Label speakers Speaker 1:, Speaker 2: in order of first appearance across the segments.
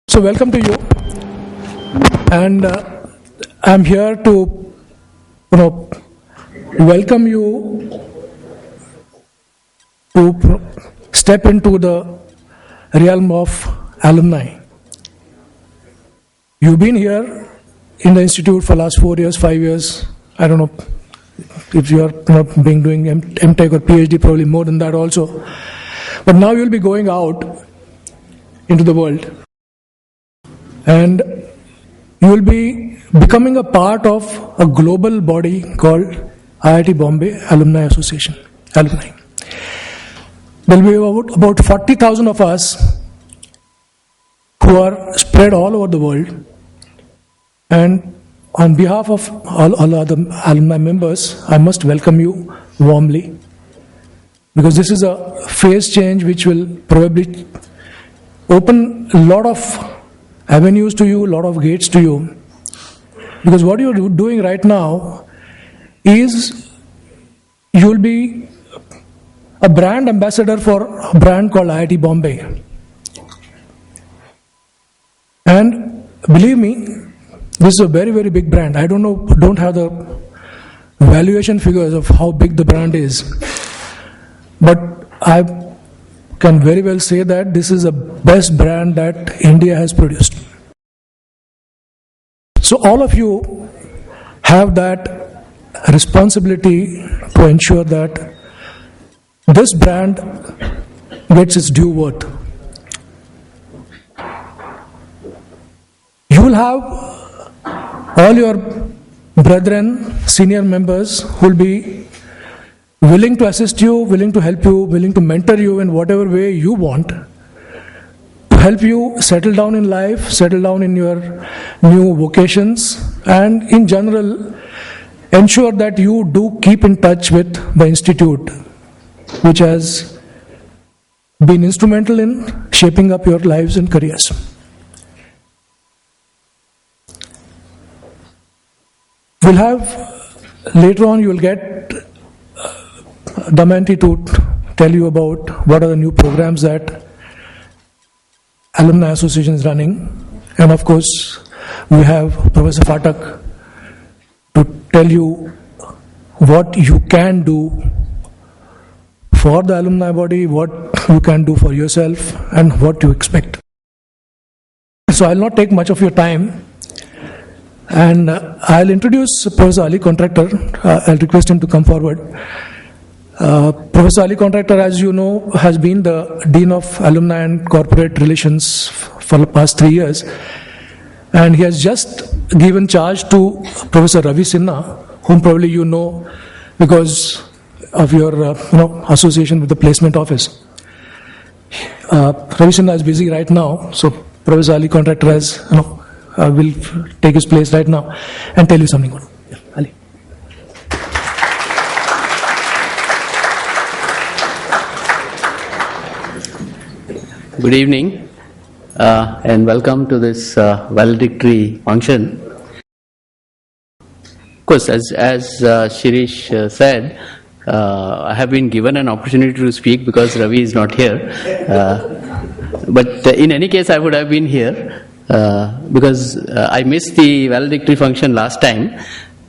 Speaker 1: So welcome to you, and I'm here to, welcome you to step into the realm of alumni. You've been here in the institute for last 4 years, 5 years. I don't know if you are doing MTech or PhD, probably more than that also. But now you'll be going out into the world. And you will be becoming a part of a global body called IIT Bombay Alumni Association. Alumni. There will be about 40,000 of us who are spread all over the world. And on behalf of all other alumni members, I must welcome you warmly. Because this is a phase change which will probably open a lot of avenues to you, a lot of gates to you. Because what you're doing right now is you'll be a brand ambassador for a brand called IIT Bombay. And believe me, this is a very, very big brand. I don't have the valuation figures of how big the brand is. But I can very well say that this is the best brand that India has produced. So all of you have that responsibility to ensure that this brand gets its due worth. You will have all your brethren, senior members who will be willing to assist you, willing to help you, willing to mentor you in whatever way you want, to help you settle down in life, settle down in your new vocations, and in general, ensure that you do keep in touch with the institute, which has been instrumental in shaping up your lives and careers. We'll have, later on you will get Damayanti to tell you about what are the new programs that Alumni Association is running. And of course, we have Professor Phatak to tell you what you can do for the alumni body, what you can do for yourself, and what you expect. So I'll not take much of your time. And I'll introduce Professor Ali Contractor. I'll request him to come forward. Professor Ali Contractor, as you know, has been the Dean of Alumni and Corporate Relations for the past 3 years. And he has just given charge to Professor Ravi Sinha, whom probably you know because of your association with the placement office. Ravi Sinha is busy right now, so Professor Ali Contractor has, will take his place right now and tell you something. Yeah, Ali.
Speaker 2: Good evening and welcome to this valedictory function. Of course, as Shirish said, I have been given an opportunity to speak because Ravi is not here. But in any case, I would have been here because I missed the valedictory function last time,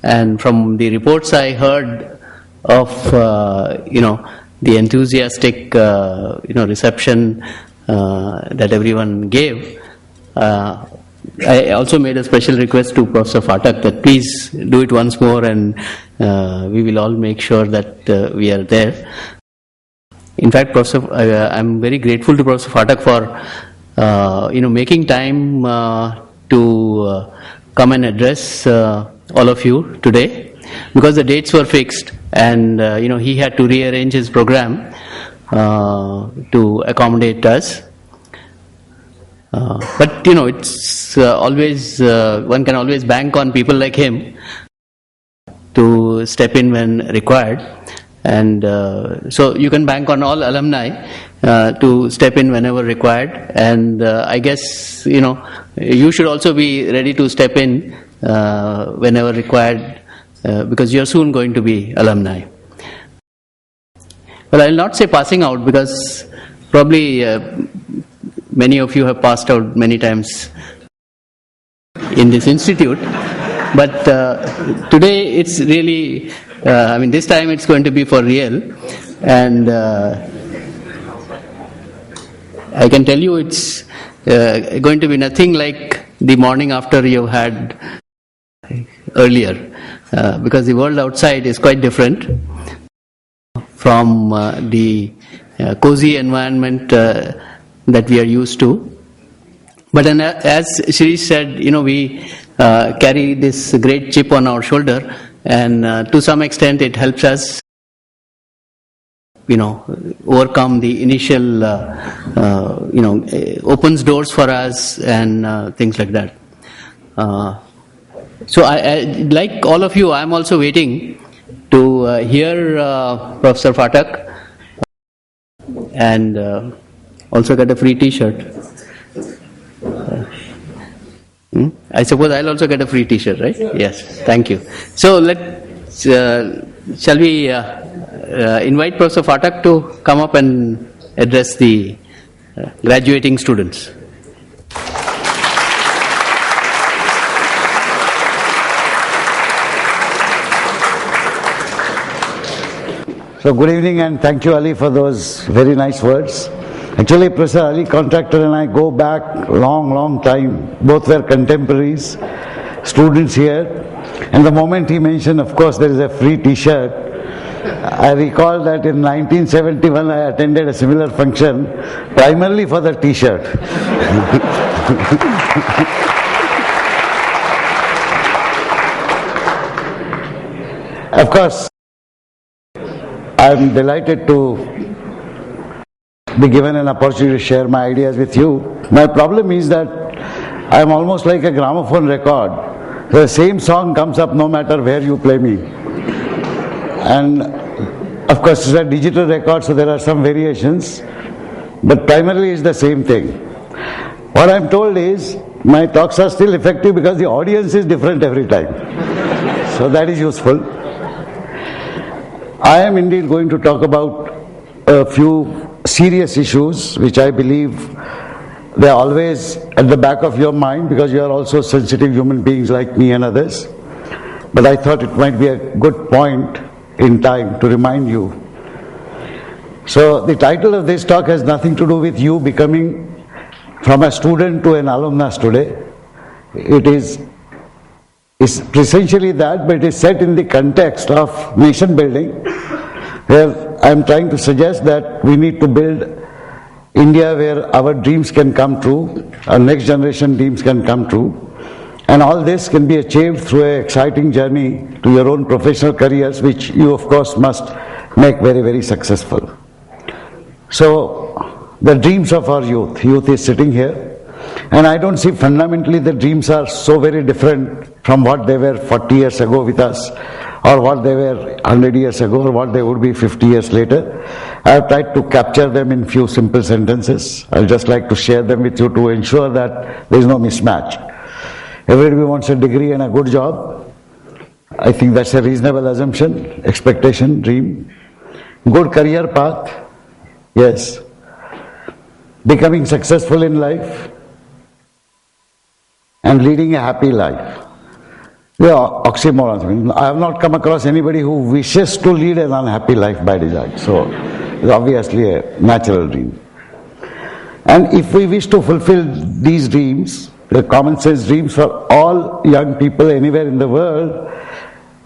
Speaker 2: and from the reports I heard of the enthusiastic reception that everyone gave. I also made a special request to Professor Phatak that please do it once more, and we will all make sure that we are there. In fact, I'm very grateful to Professor Phatak for making time to come and address all of you today, because the dates were fixed, and he had to rearrange his program to accommodate us. But it's always one can always bank on people like him to step in when required, and so you can bank on all alumni to step in whenever required. And I guess you should also be ready to step in whenever required, because you're soon going to be alumni. Well, I will not say passing out, because probably many of you have passed out many times in this institute. But today it's really, this time it's going to be for real. And I can tell you it's going to be nothing like the morning after you've had earlier, because the world outside is quite different from the cozy environment that we are used to. But as Shirish said, we carry this great chip on our shoulder, and to some extent it helps us overcome the initial, opens doors for us and things like that. So I, like all of you, I'm also waiting to hear Professor Phatak and also get a free t-shirt. I suppose I'll also get a free t-shirt, right? Yes, thank you. So shall we invite Professor Phatak to come up and address the graduating students.
Speaker 3: So good evening, and thank you, Ali, for those very nice words. Actually, Professor Ali Contractor and I go back long time. Both were contemporaries, students here. And the moment he mentioned, of course, there is a free t-shirt, I recall that in 1971 I attended a similar function, primarily for the t-shirt. Of course, I am delighted to be given an opportunity to share my ideas with you. My problem is that I am almost like a gramophone record. The same song comes up no matter where you play me. And of course it's a digital record, so there are some variations, but primarily it's the same thing. What I'm told is my talks are still effective because the audience is different every time. So that is useful. I am indeed going to talk about a few serious issues which I believe they are always at the back of your mind because you are also sensitive human beings like me and others. But I thought it might be a good point in time to remind you. So the title of this talk has nothing to do with you becoming from a student to an alumnus today. It's essentially that, but it is set in the context of nation building, where I am trying to suggest that we need to build India where our dreams can come true, our next generation dreams can come true. And all this can be achieved through an exciting journey to your own professional careers, which you of course must make very, very successful. So, the dreams of our youth is sitting here, and I don't see fundamentally the dreams are so very different from what they were 40 years ago with us, or what they were 100 years ago, or what they would be 50 years later. I have tried to capture them in few simple sentences. I would just like to share them with you to ensure that there is no mismatch. Everybody wants a degree and a good job. I think that's a reasonable assumption, expectation, dream. Good career path, yes. Becoming successful in life and leading a happy life. They are oxymorons. I have not come across anybody who wishes to lead an unhappy life by design. So it's obviously a natural dream. And if we wish to fulfill these dreams, the common sense dreams for all young people anywhere in the world,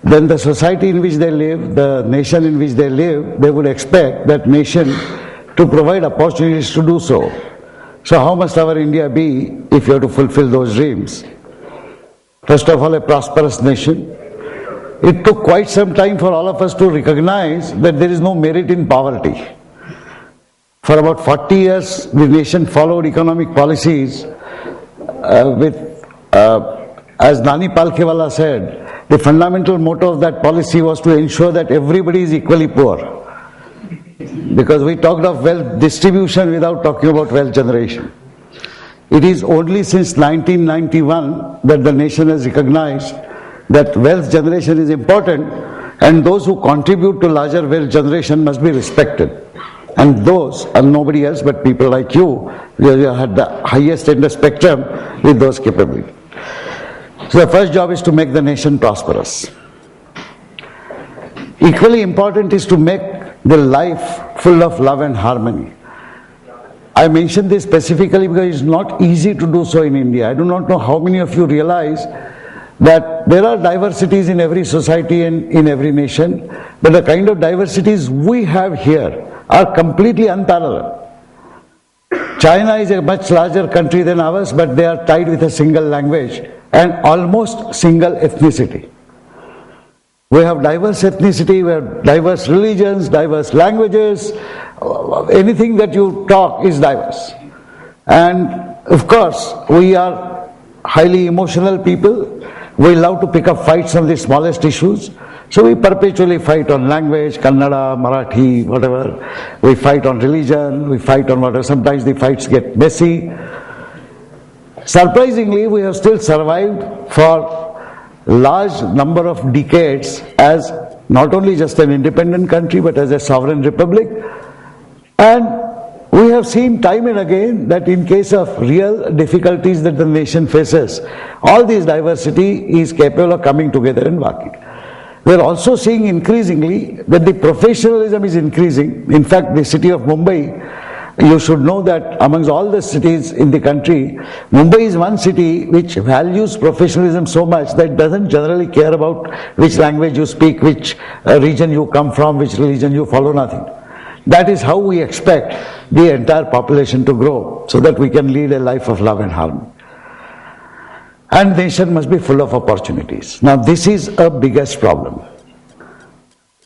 Speaker 3: then the society in which they live, the nation in which they live, they would expect that nation to provide opportunities to do so. So how must our India be if you have to fulfill those dreams? First of all, a prosperous nation. It took quite some time for all of us to recognize that there is no merit in poverty. For about 40 years, the nation followed economic policies as Nani Palkhiwala said, the fundamental motto of that policy was to ensure that everybody is equally poor. Because we talked of wealth distribution without talking about wealth generation. It is only since 1991 that the nation has recognized that wealth generation is important and those who contribute to larger wealth generation must be respected. And those are nobody else but people like you. You had the highest end of spectrum with those capabilities. So the first job is to make the nation prosperous. Equally important is to make the life full of love and harmony. I mention this specifically because it's not easy to do so in India. I do not know how many of you realize that there are diversities in every society and in every nation, but the kind of diversities we have here are completely unparalleled. China is a much larger country than ours, but they are tied with a single language and almost single ethnicity. We have diverse ethnicity, we have diverse religions, diverse languages. Anything that you talk is diverse. And of course, we are highly emotional people. We love to pick up fights on the smallest issues. So we perpetually fight on language, Kannada, Marathi, whatever. We fight on religion, we fight on whatever. Sometimes the fights get messy. Surprisingly, we have still survived for large number of decades as not only just an independent country but as a sovereign republic. And we have seen time and again that in case of real difficulties that the nation faces, all this diversity is capable of coming together and working. We are also seeing increasingly that the professionalism is increasing. In fact, the city of Mumbai, you should know that amongst all the cities in the country, Mumbai is one city which values professionalism so much that it doesn't generally care about which language you speak, which region you come from, which religion you follow, nothing. That is how we expect the entire population to grow, so that we can lead a life of love and harmony. And nation must be full of opportunities. Now this is a biggest problem.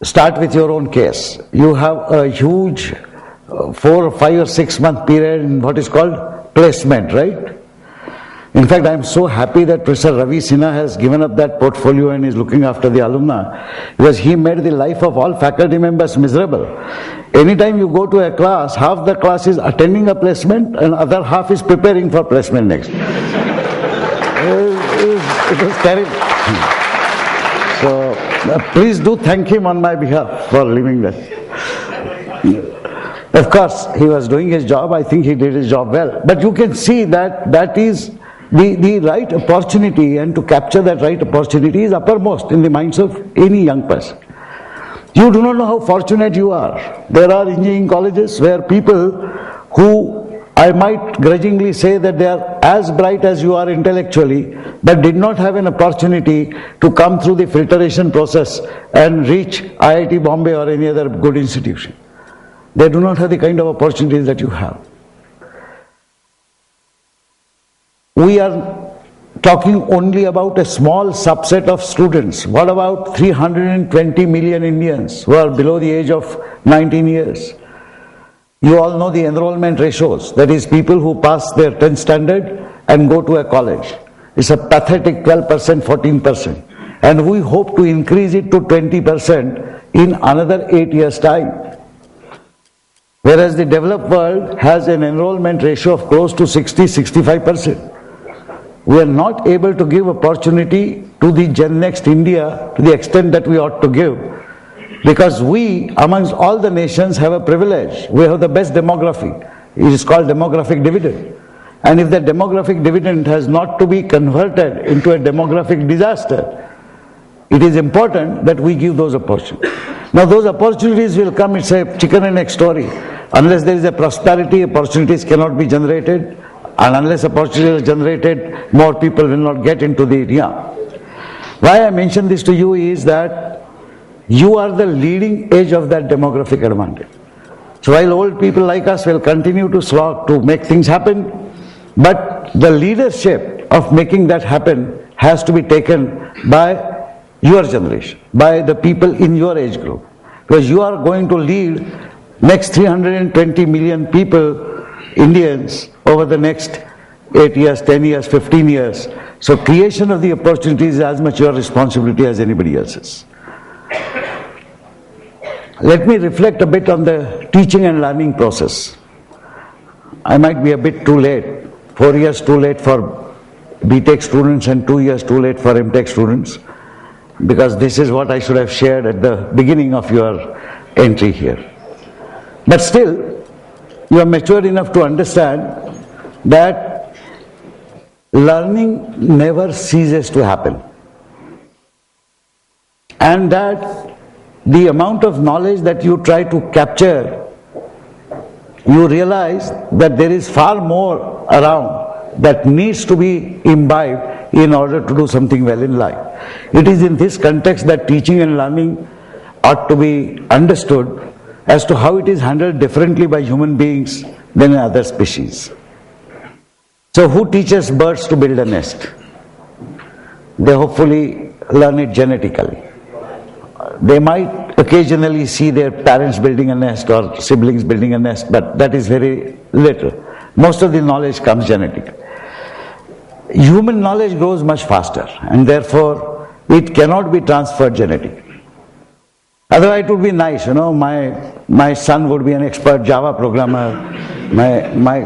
Speaker 3: Start with your own case. You have a huge 4 or 5 or 6 month period in what is called placement, right? In fact, I am so happy that Professor Ravi Sinha has given up that portfolio and is looking after the alumni, because he made the life of all faculty members miserable. Anytime you go to a class, half the class is attending a placement and other half is preparing for placement next. It was terrible. So please do thank him on my behalf for leaving that. Of course, he was doing his job. I think he did his job well. But you can see that that is the right opportunity, and to capture that right opportunity is uppermost in the minds of any young person. You do not know how fortunate you are. There are engineering colleges where people who, I might grudgingly say that they are as bright as you are intellectually, but did not have an opportunity to come through the filtration process and reach IIT Bombay or any other good institution. They do not have the kind of opportunities that you have. We are talking only about a small subset of students. What about 320 million Indians who are below the age of 19 years? You all know the enrollment ratios, that is people who pass their 10th standard and go to a college. It's a pathetic 12%, 14%. And we hope to increase it to 20% in another 8 years' time. Whereas the developed world has an enrollment ratio of close to 60-65%. We are not able to give opportunity to the Gen Next India to the extent that we ought to give, because we, amongst all the nations, have a privilege. We have the best demography. It is called demographic dividend. And if the demographic dividend has not to be converted into a demographic disaster, it is important that we give those opportunities. Now those opportunities will come, it's a chicken and egg story. Unless there is a prosperity, opportunities cannot be generated. And unless opportunities are generated, more people will not get into the area. Why I mention this to you is that you are the leading edge of that demographic advantage. So while old people like us will continue to slog to make things happen, but the leadership of making that happen has to be taken by your generation, by the people in your age group. Because you are going to lead next 320 million people, Indians, over the next 8 years, 10 years, 15 years. So creation of the opportunities is as much your responsibility as anybody else's. Let me reflect a bit on the teaching and learning process. I might be a bit too late, 4 years too late for BTech students and 2 years too late for MTech students, because this is what I should have shared at the beginning of your entry here. But still, you are matured enough to understand that learning never ceases to happen. And that the amount of knowledge that you try to capture, you realize that there is far more around that needs to be imbibed in order to do something well in life. It is in this context that teaching and learning ought to be understood as to how it is handled differently by human beings than in other species. So who teaches birds to build a nest? They hopefully learn it genetically. They might occasionally see their parents building a nest or siblings building a nest, but that is very little. Most of the knowledge comes genetically. Human knowledge grows much faster, and therefore it cannot be transferred genetically. Otherwise it would be nice, my son would be an expert Java programmer, my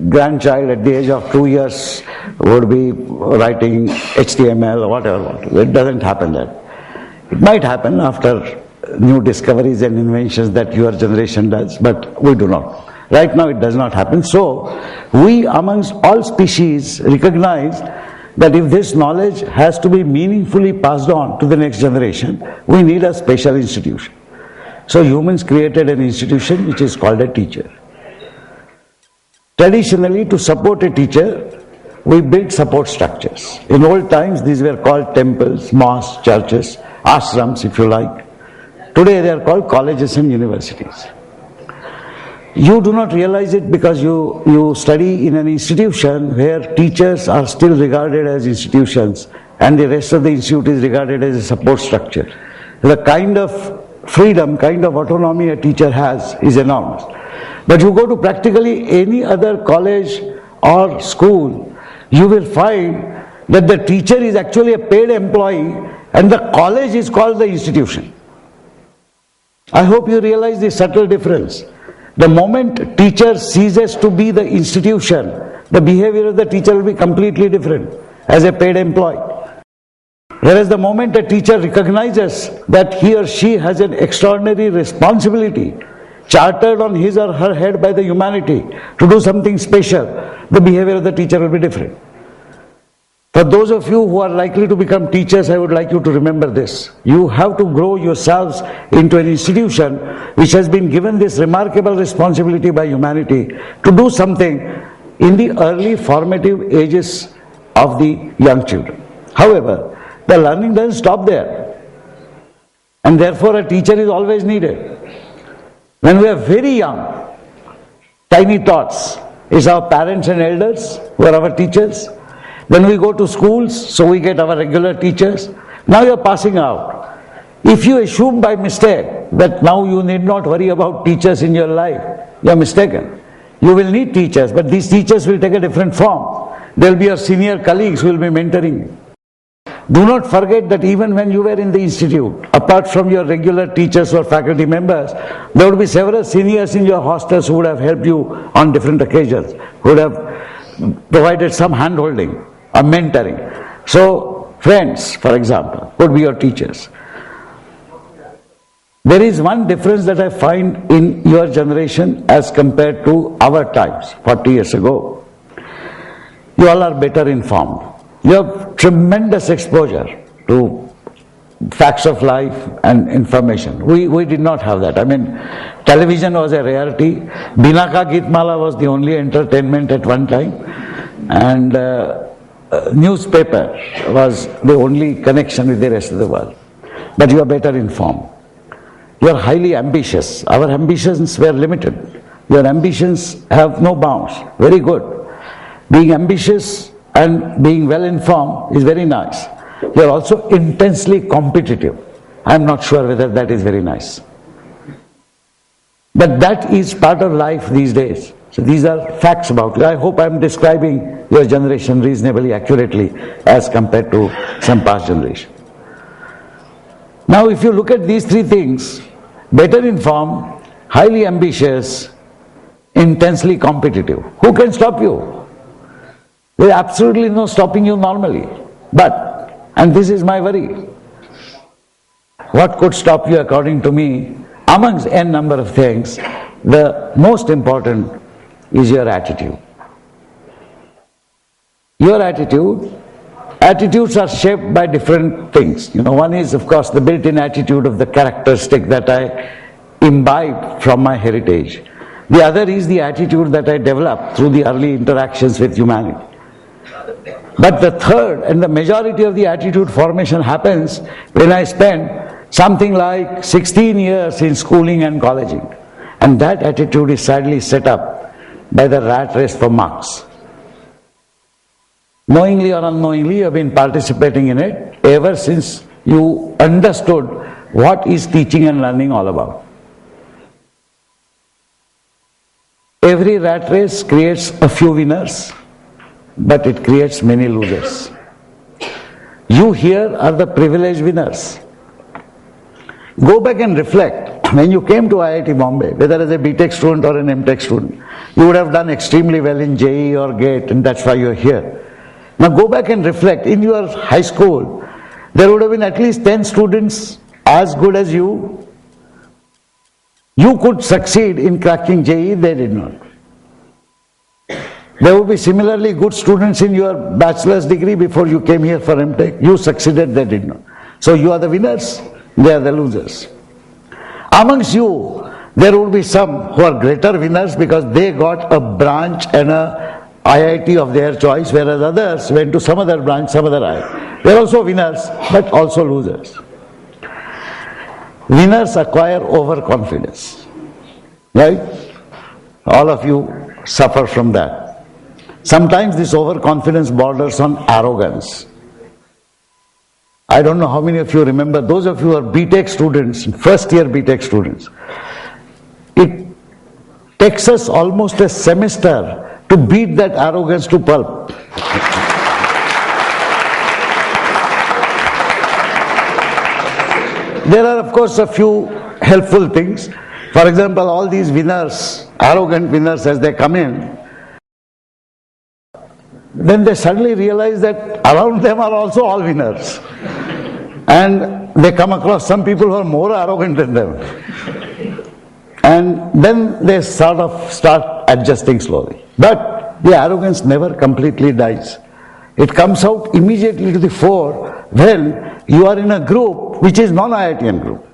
Speaker 3: grandchild at the age of 2 years would be writing HTML or whatever. It doesn't happen that. It might happen after new discoveries and inventions that your generation does, but we do not. Right now it does not happen. So, we amongst all species recognize that if this knowledge has to be meaningfully passed on to the next generation, we need a special institution. So humans created an institution which is called a teacher. Traditionally, to support a teacher, we built support structures. In old times, these were called temples, mosques, churches, ashrams, if you like. Today, they are called colleges and universities. You do not realize it because you study in an institution where teachers are still regarded as institutions and the rest of the institute is regarded as a support structure. The kind of freedom, kind of autonomy a teacher has is enormous. But you go to practically any other college or school, you will find that the teacher is actually a paid employee and the college is called the institution. I hope you realize the subtle difference. The moment teacher ceases to be the institution, the behavior of the teacher will be completely different as a paid employee. Whereas the moment a teacher recognizes that he or she has an extraordinary responsibility chartered on his or her head by the humanity to do something special, the behavior of the teacher will be different. For those of you who are likely to become teachers, I would like you to remember this. You have to grow yourselves into an institution which has been given this remarkable responsibility by humanity to do something in the early formative ages of the young children. However, the learning doesn't stop there. And therefore a teacher is always needed. When we are very young, tiny tots is our parents and elders who are our teachers. Then we go to schools, so we get our regular teachers. Now you are passing out. If you assume by mistake that now you need not worry about teachers in your life, you are mistaken. You will need teachers, but these teachers will take a different form. There will be your senior colleagues who will be mentoring you. Do not forget that even when you were in the institute, apart from your regular teachers or faculty members, there would be several seniors in your hostels who would have helped you on different occasions, who would have provided some hand-holding or mentoring. So, friends, for example, would be your teachers. There is one difference that I find in your generation as compared to our times, 40 years ago. You all are better informed. You have tremendous exposure to facts of life and information. We did not have that. I mean, television was a rarity. Binaka Gitmala was the only entertainment at one time. And newspaper was the only connection with the rest of the world. But you are better informed. You are highly ambitious. Our ambitions were limited. Your ambitions have no bounds. Very good. Being ambitious and being well informed is very nice. You are also intensely competitive. I am not sure whether that is very nice. But that is part of life these days. So these are facts about it. I hope I am describing your generation reasonably accurately as compared to some past generation. Now if you look at these three things, better informed, highly ambitious, intensely competitive, who can stop you? There is absolutely no stopping you normally. But, and this is my worry, what could stop you according to me, amongst n number of things, the most important is your attitude. Your attitudes are shaped by different things. One is, of course, the built-in attitude of the characteristic that I imbibe from my heritage. The other is the attitude that I develop through the early interactions with humanity. But the third and the majority of the attitude formation happens when I spend something like 16 years in schooling and colleging. And that attitude is sadly set up by the rat race for marks. Knowingly or unknowingly, you have been participating in it ever since you understood what is teaching and learning all about. Every rat race creates a few winners, but it creates many losers. You here are the privileged winners. Go back and reflect. When you came to IIT Bombay, whether as a BTech student or an MTech student, you would have done extremely well in JEE or GATE, and that's why you're here. Now go back and reflect. In your high school, there would have been at least 10 students as good as you. You could succeed in cracking JEE, they did not. There would be similarly good students in your bachelor's degree before you came here for MTech. You succeeded, they did not. So you are the winners, they are the losers. Amongst you, there would be some who are greater winners because they got a branch and a IIT of their choice, whereas others went to some other branch, some other IIT. They are also winners, but also losers. Winners acquire overconfidence, right? All of you suffer from that. Sometimes this overconfidence borders on arrogance. I don't know how many of you remember, those of you who are BTech students, first year BTech students, it takes us almost a semester to beat that arrogance to pulp. There are, of course, a few helpful things. For example, all these winners, arrogant winners, as they come in, then they suddenly realize that around them are also all winners. And they come across some people who are more arrogant than them. And then they sort of start adjusting slowly. But the arrogance never completely dies. It comes out immediately to the fore when you are in a group which is non-IITian group.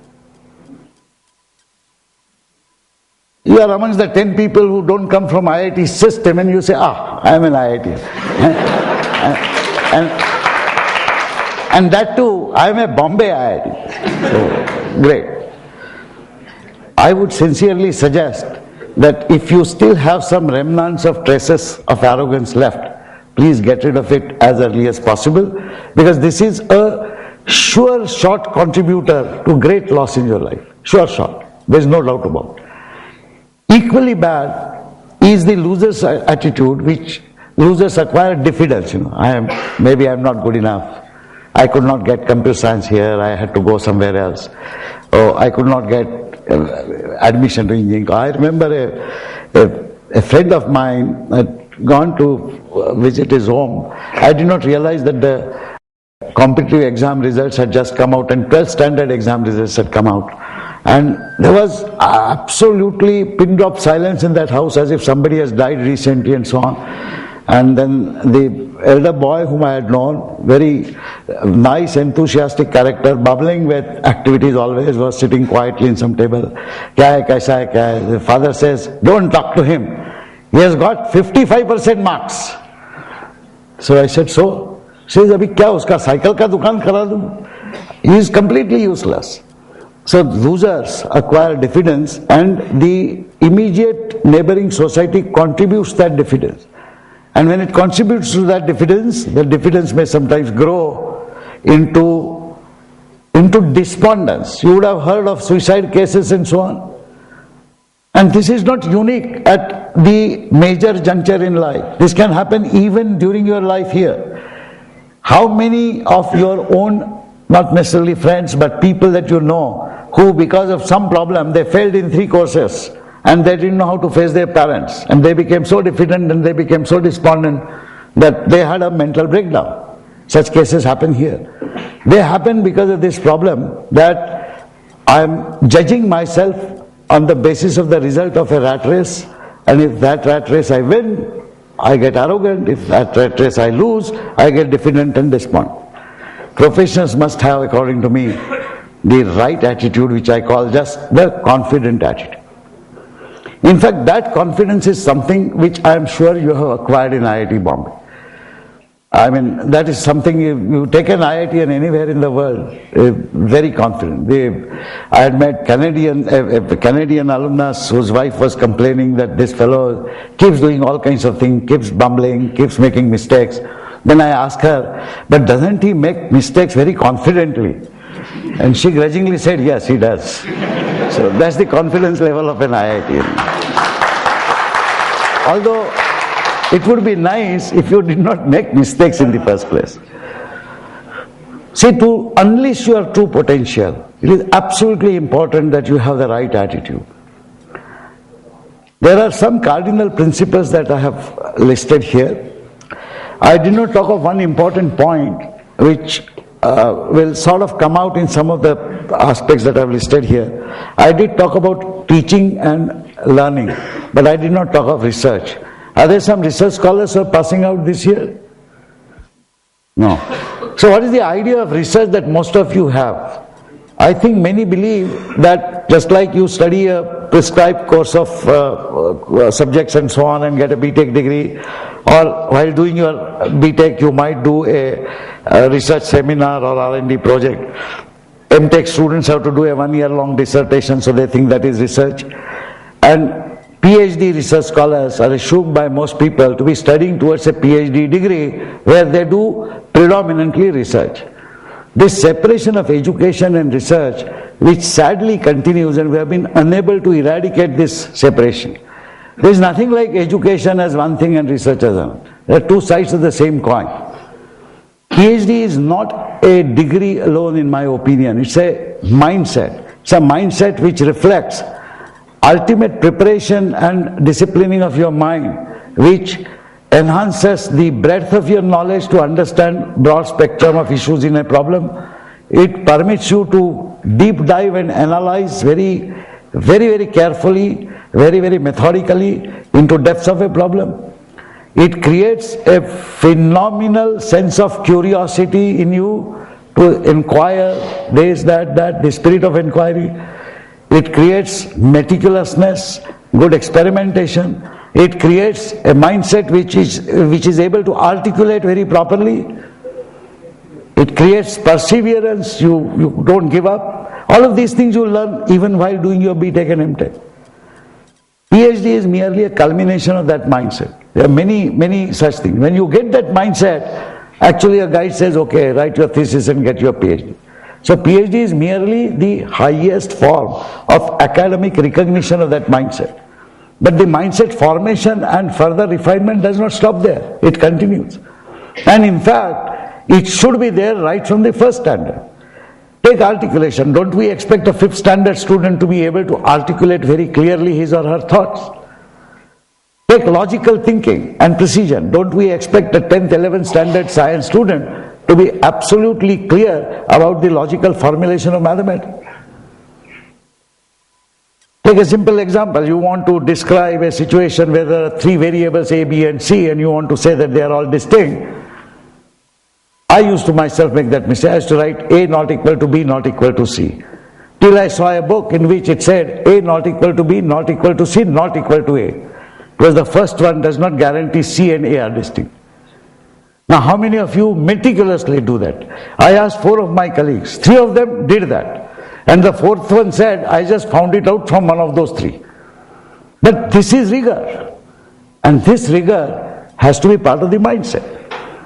Speaker 3: You are amongst the 10 people who don't come from IIT system and you say, I am an IITian. And that too, I am a Bombay IIT. So, great. I would sincerely suggest that if you still have some remnants of traces of arrogance left, please get rid of it as early as possible, because this is a sure shot contributor to great loss in your life. Sure shot. There is no doubt about it. Equally bad is the loser's attitude, which losers acquire diffidence. Maybe I am not good enough. I could not get computer science here, I had to go somewhere else. Oh, I could not get admission to engineering. I remember a friend of mine had gone to visit his home. I did not realize that the competitive exam results had just come out and 12th standard exam results had come out. And there was absolutely pin drop silence in that house, as if somebody has died recently and so on. And then the elder boy whom I had known, very nice, enthusiastic character, bubbling with activities always, was sitting quietly in some table. Kya hai, kaisa hai, kya hai? The father says, don't talk to him. He has got 55% marks. So I said, so? He says, abhi kya, uska cycle ka dukan kara do? He is completely useless. So losers acquire diffidence, and the immediate neighboring society contributes that diffidence. And when it contributes to that diffidence, the diffidence may sometimes grow into despondence. You would have heard of suicide cases and so on. And this is not unique at the major juncture in life. This can happen even during your life here. How many of your own, not necessarily friends, but people that you know, who because of some problem, they failed in 3 courses, and they didn't know how to face their parents, and they became so diffident and they became so despondent that they had a mental breakdown. Such cases happen here. They happen because of this problem that I am judging myself on the basis of the result of a rat race, and if that rat race I win, I get arrogant. If that rat race I lose, I get diffident and despondent. Professionals must have, according to me, the right attitude, which I call just the confident attitude. In fact, that confidence is something which I am sure you have acquired in IIT Bombay. I mean, that is something, you take an IIT and anywhere in the world, very confident. I had met a Canadian alumnus whose wife was complaining that this fellow keeps doing all kinds of things, keeps bumbling, keeps making mistakes. Then I asked her, but doesn't he make mistakes very confidently? And she grudgingly said, yes, he does. So that's the confidence level of an IIT. Although it would be nice if you did not make mistakes in the first place. See, to unleash your true potential, it is absolutely important that you have the right attitude. There are some cardinal principles that I have listed here. I did not talk of one important point which will sort of come out in some of the aspects that I have listed here. I did talk about teaching and learning, but I did not talk of research. Are there some research scholars who are passing out this year? No. So what is the idea of research that most of you have? I think many believe that just like you study a prescribed course of subjects and so on and get a BTech degree, or while doing your BTech you might do a research seminar or R&D project. MTech students have to do a 1 year long dissertation, so they think that is research. And PhD research scholars are assumed by most people to be studying towards a PhD degree where they do predominantly research. This separation of education and research, which sadly continues, and we have been unable to eradicate this separation. There is nothing like education as one thing and research as another. There are two sides of the same coin. PhD is not a degree alone, in my opinion. It's a mindset. It's a mindset which reflects ultimate preparation and disciplining of your mind, which enhances the breadth of your knowledge to understand broad spectrum of issues in a problem. It permits you to deep dive and analyze very carefully, very methodically into depths of a problem. It creates a phenomenal sense of curiosity in you to inquire this, that, the spirit of inquiry. It creates meticulousness, good experimentation. It creates a mindset which is able to articulate very properly. It creates perseverance, you don't give up. All of these things you learn even while doing your BTech and MTech. PhD is merely a culmination of that mindset. There are many such things. When you get that mindset, actually a guide says, okay, write your thesis and get your PhD. So PhD is merely the highest form of academic recognition of that mindset. But the mindset formation and further refinement does not stop there. It continues. And in fact, it should be there right from the first standard. Take articulation. Don't we expect a 5th standard student to be able to articulate very clearly his or her thoughts? Take logical thinking and precision. Don't we expect a 10th, 11th standard science student to be absolutely clear about the logical formulation of mathematics? Take a simple example. You want to describe a situation where there are 3 variables A, B and C, and you want to say that they are all distinct. I used to myself make that mistake. I used to write A not equal to B not equal to C. Till I saw a book in which it said A not equal to B not equal to C not equal to A. Because the first one does not guarantee C and A are distinct. Now how many of you meticulously do that? I asked 4 of my colleagues. 3 of them did that. And the 4th one said, I just found it out from one of those 3. But this is rigor. And this rigor has to be part of the mindset.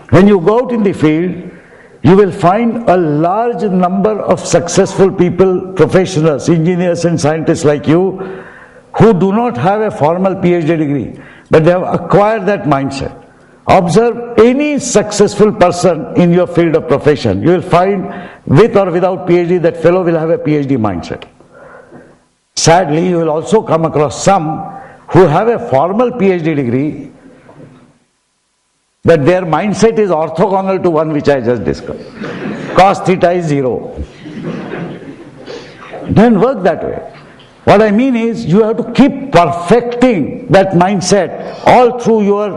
Speaker 3: When you go out in the field, you will find a large number of successful people, professionals, engineers and scientists like you, who do not have a formal PhD degree, but they have acquired that mindset. Observe any successful person in your field of profession. You will find, with or without PhD, that fellow will have a PhD mindset. Sadly, you will also come across some who have a formal PhD degree, but their mindset is orthogonal to one which I just described. Cos theta is 0. Doesn't work that way. What I mean is, you have to keep perfecting that mindset all through your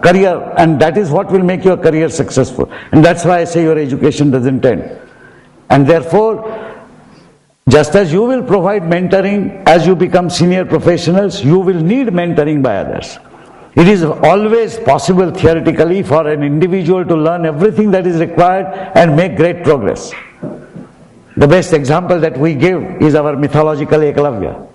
Speaker 3: career, and that is what will make your career successful. And that's why I say your education doesn't end. And therefore, just as you will provide mentoring as you become senior professionals, you will need mentoring by others. It is always possible theoretically for an individual to learn everything that is required and make great progress. The best example that we give is our mythological Eklavya.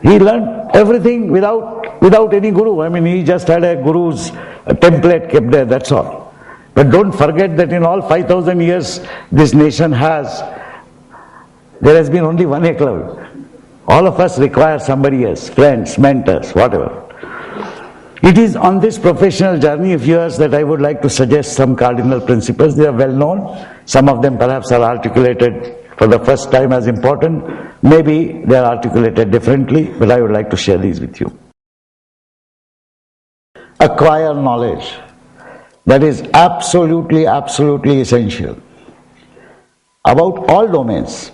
Speaker 3: He learned everything without any guru. I mean, he just had a guru's template kept there, that's all. But don't forget that in all 5,000 years this nation has, there has been only one Eklavya. All of us require somebody else, friends, mentors, whatever. It is on this professional journey of yours that I would like to suggest some cardinal principles. They are well known. Some of them perhaps are articulated for the first time as important. Maybe they are articulated differently, but I would like to share these with you. Acquire knowledge. That is absolutely essential about all domains.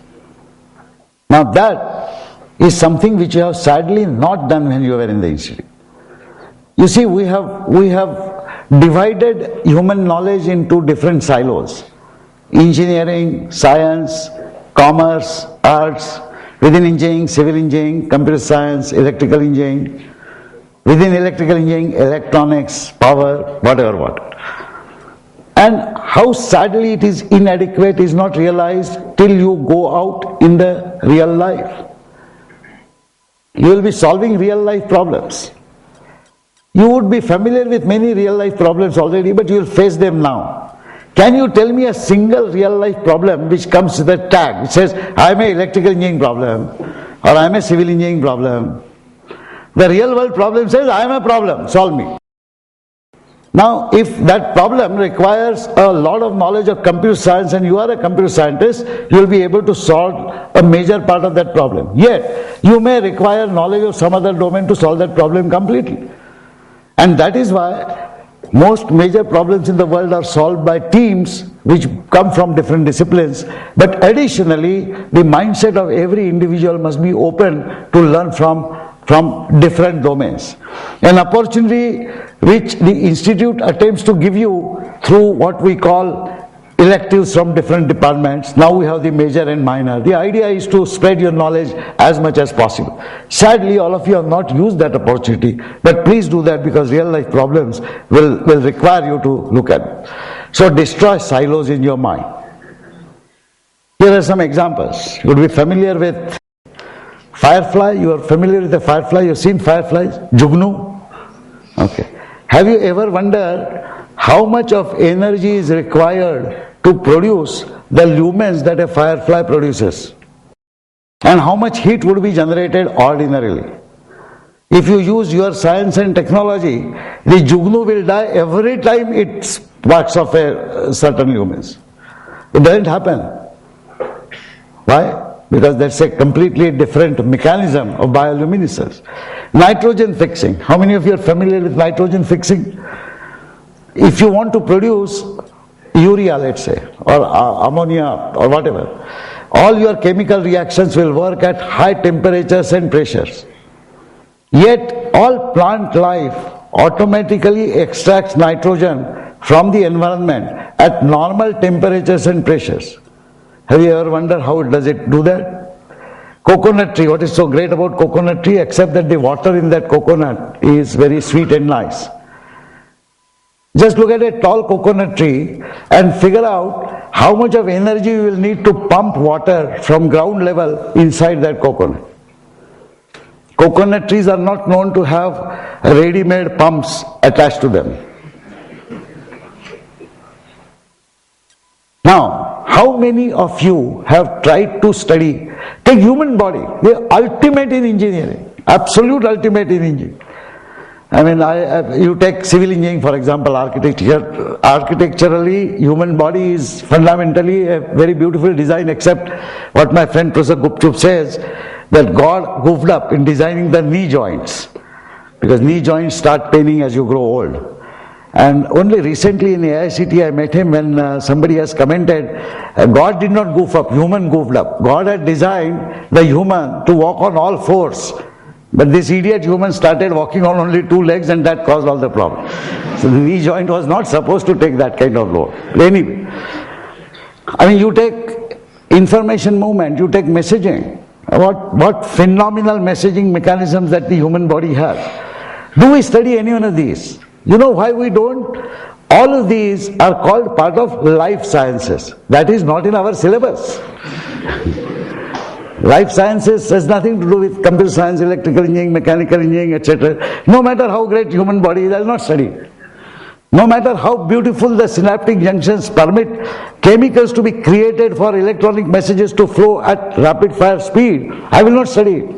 Speaker 3: Now that is something which you have sadly not done when you were in the institute. You see, we have divided human knowledge into different silos. Engineering, science, commerce, arts, within engineering, civil engineering, computer science, electrical engineering, within electrical engineering, electronics, power, whatever. And how sadly it is inadequate is not realized till you go out in the real life. You will be solving real life problems. You would be familiar with many real life problems already, but you will face them now. Can you tell me a single real life problem which comes with a tag which says, I am an electrical engineering problem or I am a civil engineering problem? The real world problem says, I am a problem, solve me. Now, if that problem requires a lot of knowledge of computer science and you are a computer scientist, you will be able to solve a major part of that problem. Yet, you may require knowledge of some other domain to solve that problem completely. And that is why most major problems in the world are solved by teams which come from different disciplines. But additionally, the mindset of every individual must be open to learn from different domains. An opportunity which the institute attempts to give you through what we call electives from different departments. Now we have the major and minor. The idea is to spread your knowledge as much as possible. Sadly, all of you have not used that opportunity, but please do that because real life problems will require you to look at it. So destroy silos in your mind. Here are some examples. You would be familiar with firefly. You are familiar with the firefly. You have seen fireflies? Jugnu? Okay. Have you ever wondered how much of energy is required to produce the lumens that a firefly produces? And how much heat would be generated ordinarily? If you use your science and technology, the Jugnu will die every time it sparks off a certain lumens. It doesn't happen. Why? Because that's a completely different mechanism of bioluminescence. Nitrogen fixing. How many of you are familiar with nitrogen fixing? If you want to produce urea, let's say, or ammonia or whatever, all your chemical reactions will work at high temperatures and pressures. Yet all plant life automatically extracts nitrogen from the environment at normal temperatures and pressures. Have you ever wondered how does it do that? Coconut tree, what is so great about coconut tree except that the water in that coconut is very sweet and nice. Just look at a tall coconut tree and figure out how much of energy you will need to pump water from ground level inside that coconut. Coconut trees are not known to have ready-made pumps attached to them. Now, how many of you have tried to study, take human body, the ultimate in engineering, absolute ultimate in engineering. I mean, you take civil engineering, for example, architecture. Architecturally, human body is fundamentally a very beautiful design, except what my friend Professor Gupchup says, that God goofed up in designing the knee joints, because knee joints start paining as you grow old. And only recently in AICT I met him when somebody has commented, God did not goof up, human goofed up. God had designed the human to walk on all fours. But this idiot human started walking on only 2 legs, and that caused all the problem. So the knee joint was not supposed to take that kind of load. But anyway, I mean, you take information movement, you take messaging. What phenomenal messaging mechanisms that the human body has. Do we study any one of these? You know why we don't? All of these are called part of life sciences. That is not in our syllabus. Life sciences has nothing to do with computer science, electrical engineering, mechanical engineering, etc. No matter how great human body is, I will not study. No matter how beautiful the synaptic junctions permit chemicals to be created for electronic messages to flow at rapid fire speed, I will not study it.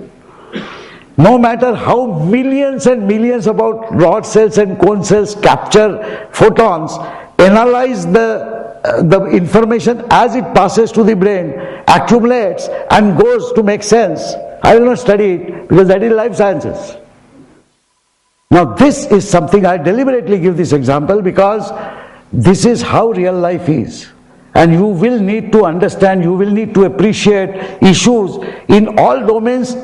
Speaker 3: No matter how millions and millions about rod cells and cone cells capture photons, analyze the information as it passes to the brain, accumulates and goes to make sense, I will not study it, because that is life sciences. Now this is something I deliberately give this example because this is how real life is. And you will need to understand, you will need to appreciate issues in all domains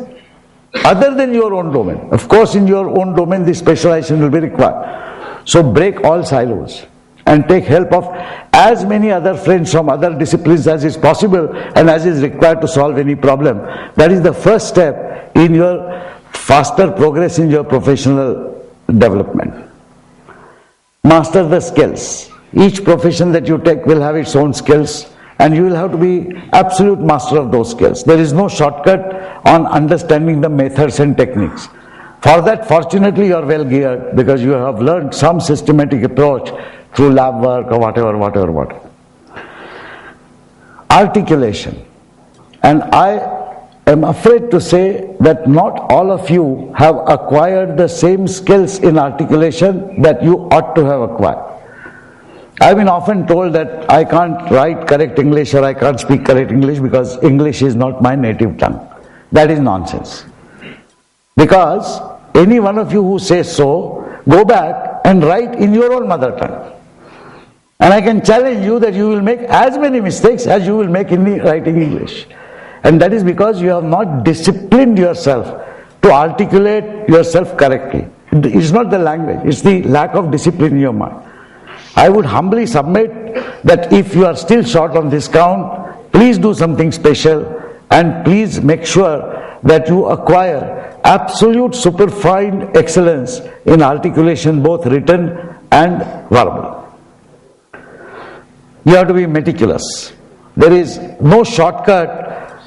Speaker 3: other than your own domain. Of course, in your own domain, this specialization will be required. So break all silos and take help of as many other friends from other disciplines as is possible and as is required to solve any problem. That is the first step in your faster progress in your professional development. Master the skills. Each profession that you take will have its own skills, and you will have to be absolute master of those skills. There is no shortcut on understanding the methods and techniques. For that, fortunately, you are well geared because you have learned some systematic approach through lab work or whatever. Articulation. And I am afraid to say that not all of you have acquired the same skills in articulation that you ought to have acquired. I've been often told that I can't write correct English or I can't speak correct English because English is not my native tongue. That is nonsense. Because any one of you who says so, go back and write in your own mother tongue. And I can challenge you that you will make as many mistakes as you will make in writing English. And that is because you have not disciplined yourself to articulate yourself correctly. It's not the language, it's the lack of discipline in your mind. I would humbly submit that if you are still short on this count, please do something special and please make sure that you acquire absolute superfine excellence in articulation, both written and verbal. You have to be meticulous. There is no shortcut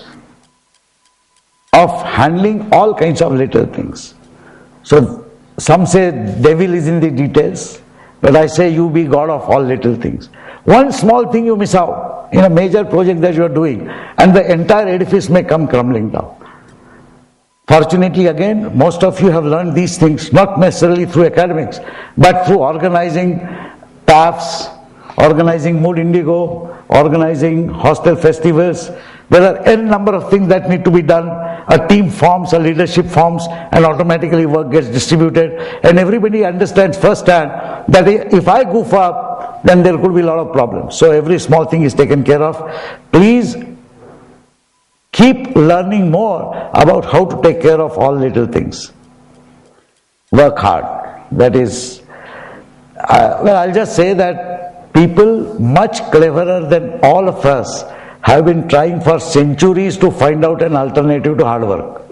Speaker 3: of handling all kinds of little things. So some say devil is in the details. But I say you be God of all little things. One small thing you miss out in a major project that you are doing and the entire edifice may come crumbling down. Fortunately again, most of you have learned these things not necessarily through academics but through organizing PAFs, organizing Mood Indigo, organizing hostel festivals. There are n number of things that need to be done. A team forms, a leadership forms, and automatically work gets distributed. And everybody understands firsthand that if I goof up, then there could be a lot of problems. So every small thing is taken care of. Please keep learning more about how to take care of all little things. Work hard. That is, I'll just say that people much cleverer than all of us have been trying for centuries to find out an alternative to hard work.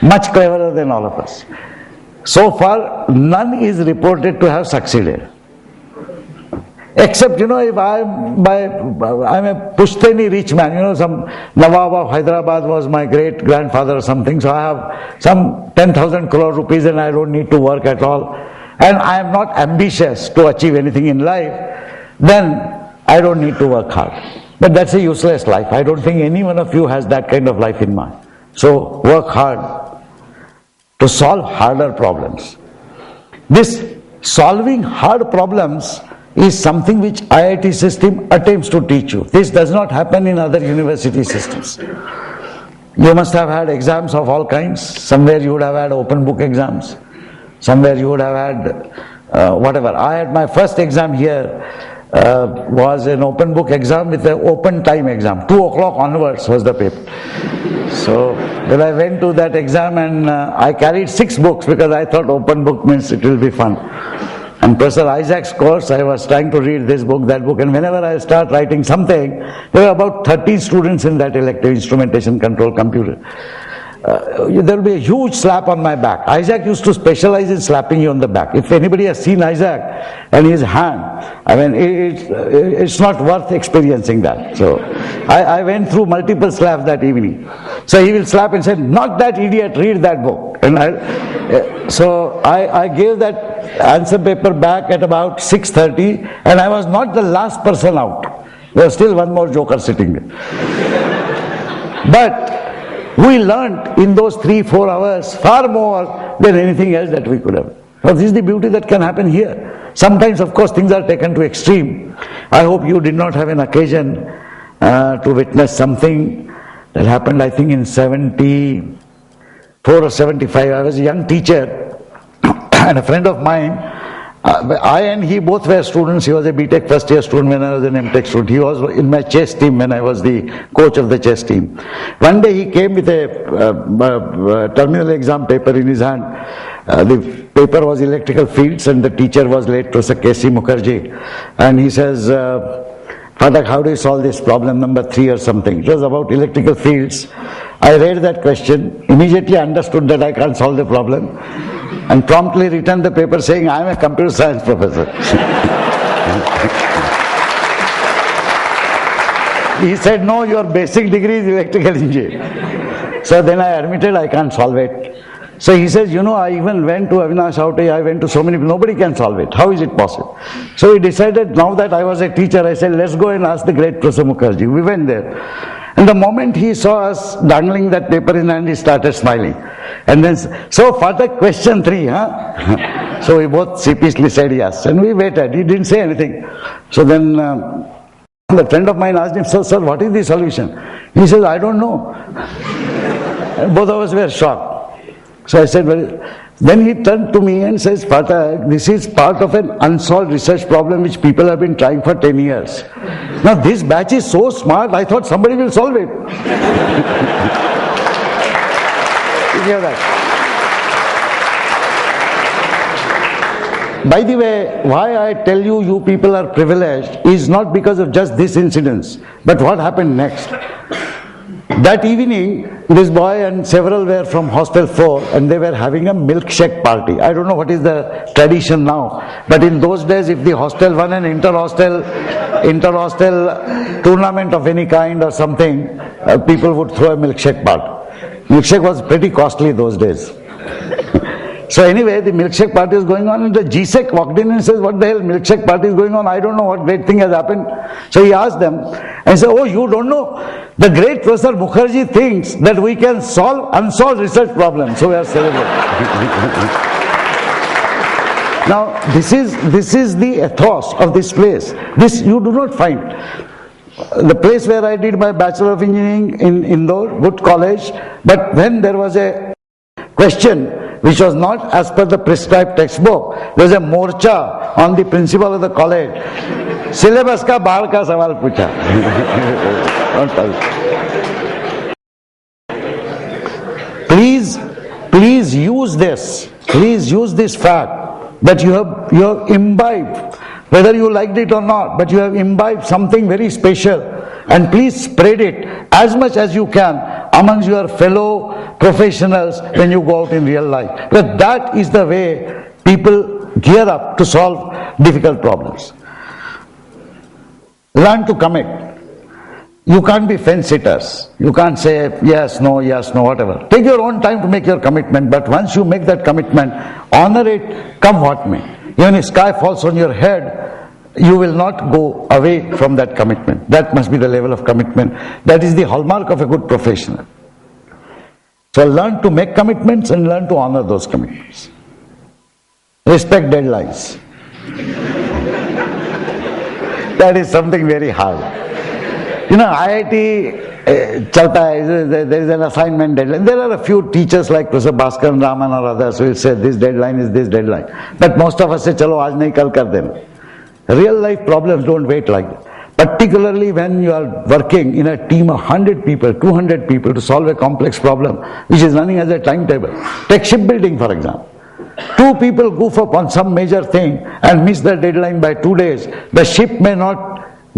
Speaker 3: Much cleverer than all of us. So far, none is reported to have succeeded. Except, if I'm a Pushtani rich man, some Nawab of Hyderabad was my great grandfather or something, so I have some 10,000 crore rupees and I don't need to work at all, and I am not ambitious to achieve anything in life, then I don't need to work hard. But that's a useless life. I don't think any one of you has that kind of life in mind. So work hard to solve harder problems. This solving hard problems is something which IIT system attempts to teach you. This does not happen in other university systems. You must have had exams of all kinds. Somewhere you would have had open book exams. Somewhere you would have had whatever. I had my first exam here was an open book exam with an open time exam. 2 o'clock onwards was the paper. So when I went to that exam and I carried 6 books because I thought open book means it will be fun. And Professor Isaac's course, I was trying to read this book, that book, and whenever I start writing something, there were about 30 students in that elective instrumentation control computer. There will be a huge slap on my back. Isaac used to specialize in slapping you on the back. If anybody has seen Isaac and his hand, I mean, it's not worth experiencing that. So I went through multiple slaps that evening. So he will slap and say, "Not that idiot, read that book." And I gave that answer paper back at about 6:30, and I was not the last person out. There was still one more joker sitting there. But we learned in those 3-4 hours far more than anything else that we could have. Now this is the beauty that can happen here. Sometimes, of course, things are taken to extreme. I hope you did not have an occasion to witness something that happened, I think, in 74 or 75. I was a young teacher, and a friend of mine, I and he both were students. He was a BTech first year student when I was an MTech student. He was in my chess team when I was the coach of the chess team. One day he came with a terminal exam paper in his hand. The paper was electrical fields and the teacher was late, Professor K.C. Mukherjee. And he says, "Phatak, how do you solve this problem number 3 or something?" It was about electrical fields. I read that question, immediately understood that I can't solve the problem, and promptly returned the paper saying, "I am a computer science professor." He said, "No, your basic degree is electrical engineering." So then I admitted I can't solve it. So he says, "I even went to Avinash Aute, I went to so many people, nobody can solve it. How is it possible?" So we decided, now that I was a teacher, I said, "Let's go and ask the great Professor Mukherjee." We went there. And the moment he saw us dangling that paper in hand, he started smiling. And then, "So Phatak, question 3, huh?" So we both sheepishly said yes. And we waited. He didn't say anything. So then the friend of mine asked him, "Sir, what is the solution?" He says, "I don't know." And both of us were shocked. So I said, "Well," then he turned to me and says, "Phatak, this is part of an unsolved research problem which people have been trying for 10 years. Now this batch is so smart, I thought somebody will solve it." You hear that? By the way, why I tell you people are privileged is not because of just this incident, but what happened next. That evening, this boy and several were from Hostel 4 and they were having a milkshake party. I don't know what is the tradition now, but in those days, if the hostel won an inter-hostel tournament of any kind or something, people would throw a milkshake party. Milkshake was pretty costly those days. So anyway, the milkshake party is going on and the GSEC walked in and says, "What the hell, milkshake party is going on? I don't know what great thing has happened." So he asked them and said, "Oh, you don't know? The great Professor Mukherjee thinks that we can solve unsolved research problems." So we are celebrating. Now, this is the ethos of this place. This you do not find. The place where I did my Bachelor of Engineering in Indore, good college, but when there was a question which was not as per the prescribed textbook, there was a morcha on the principal of the college. Syllabus ka bahar ka sawal pucha. Please use this. Please use this fact that you have imbibed, whether you liked it or not, but you have imbibed something very special, and please spread it as much as you can amongst your fellow professionals when you go out in real life. But that is the way people gear up to solve difficult problems. Learn to commit. You can't be fence sitters. You can't say yes, no, whatever. Take your own time to make your commitment, but once you make that commitment, honor it, come what may. Even if sky falls on your head, you will not go away from that commitment. That must be the level of commitment. That is the hallmark of a good professional. So learn to make commitments and learn to honor those commitments. Respect deadlines. That is something very hard. You know, IIT chalta hai, there is an assignment deadline. There are a few teachers like Professor Bhaskar Raman or others who will say this deadline is this deadline. But most of us say, chalo, aaj nahi, kal kar dena. Real life problems don't wait like that. Particularly when you are working in a team of 100 people, 200 people to solve a complex problem which is running as a timetable. Take shipbuilding for example. 2 people goof up on some major thing and miss the deadline by 2 days. The ship may not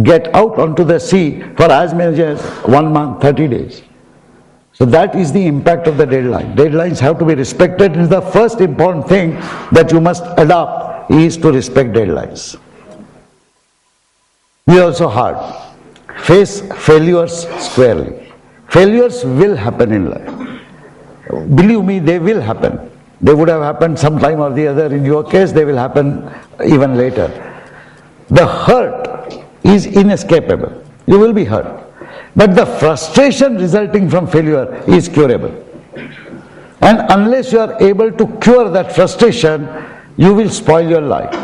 Speaker 3: get out onto the sea for as many as 1 month, 30 days. So that is the impact of the deadline. Deadlines have to be respected. And the first important thing that you must adopt is to respect deadlines. We also heard, face failures squarely. Failures will happen in life. Believe me, they will happen. They would have happened sometime or the other. In your case, they will happen even later. The hurt is inescapable. You will be hurt. But the frustration resulting from failure is curable. And unless you are able to cure that frustration, you will spoil your life.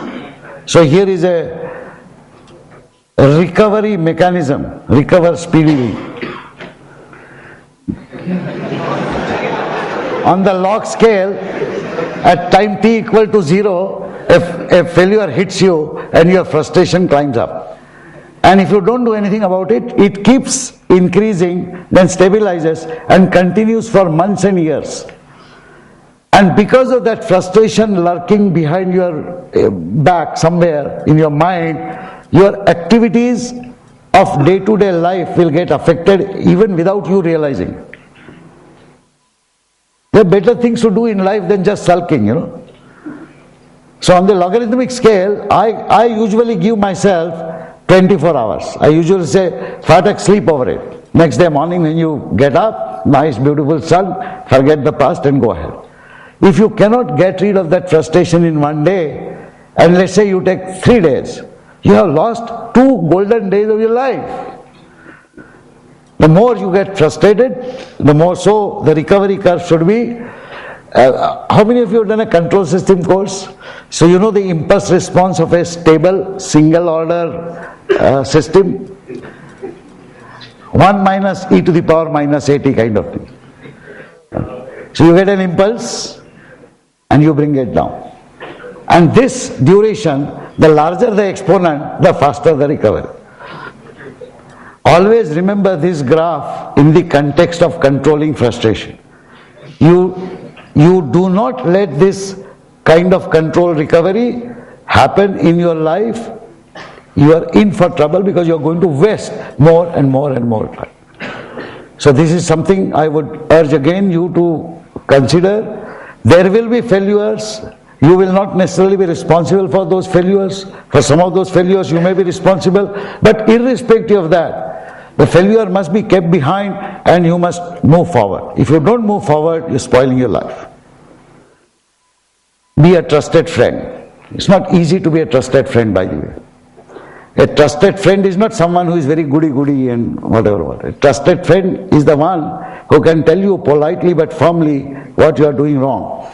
Speaker 3: So here is a recovery mechanism. Recover speedily. On the log scale, at time t equal to 0, if a failure hits you and your frustration climbs up. And if you don't do anything about it, it keeps increasing, then stabilizes and continues for months and years. And because of that frustration lurking behind your back somewhere in your mind, your activities of day-to-day life will get affected even without you realizing. There are better things to do in life than just sulking, you know. So on the logarithmic scale, I usually give myself 24 hours. I usually say, Phatak, sleep over it. Next day morning when you get up, nice beautiful sun, forget the past and go ahead. If you cannot get rid of that frustration in one day, and let's say you take 3 days, you have lost 2 golden days of your life. The more you get frustrated, the more so the recovery curve should be. How many of you have done a control system course? So you know the impulse response of a stable single order system. 1 minus e to the power minus 80 kind of thing. So you get an impulse and you bring it down. And this duration, the larger the exponent, the faster the recovery. Always remember this graph in the context of controlling frustration. You do not let this kind of control recovery happen in your life. You are in for trouble because you are going to waste more and more and more time. So this is something I would urge again you to consider. There will be failures. You will not necessarily be responsible for those failures. For some of those failures you may be responsible. But irrespective of that, the failure must be kept behind and you must move forward. If you don't move forward, you're spoiling your life. Be a trusted friend. It's not easy to be a trusted friend, by the way. A trusted friend is not someone who is very goody-goody and whatever. A trusted friend is the one who can tell you politely but firmly what you are doing wrong.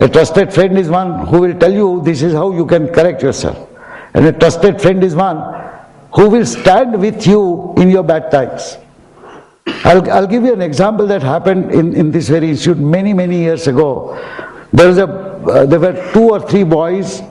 Speaker 3: A trusted friend is one who will tell you this is how you can correct yourself. And a trusted friend is one who will stand with you in your bad times. I'll give you an example that happened in this very institute many years ago. There were 2 or 3 boys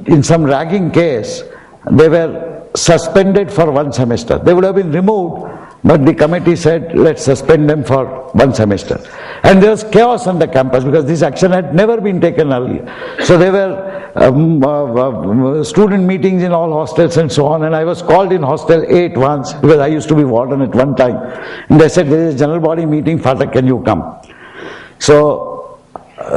Speaker 3: in some ragging case. They were suspended for 1 semester. They would have been removed, but the committee said, let's suspend them for 1 semester. And there was chaos on the campus because this action had never been taken earlier. So there were student meetings in all hostels and so on. And I was called in hostel 8 once because I used to be warden at one time. And they said, there is a general body meeting, Phatak, can you come? So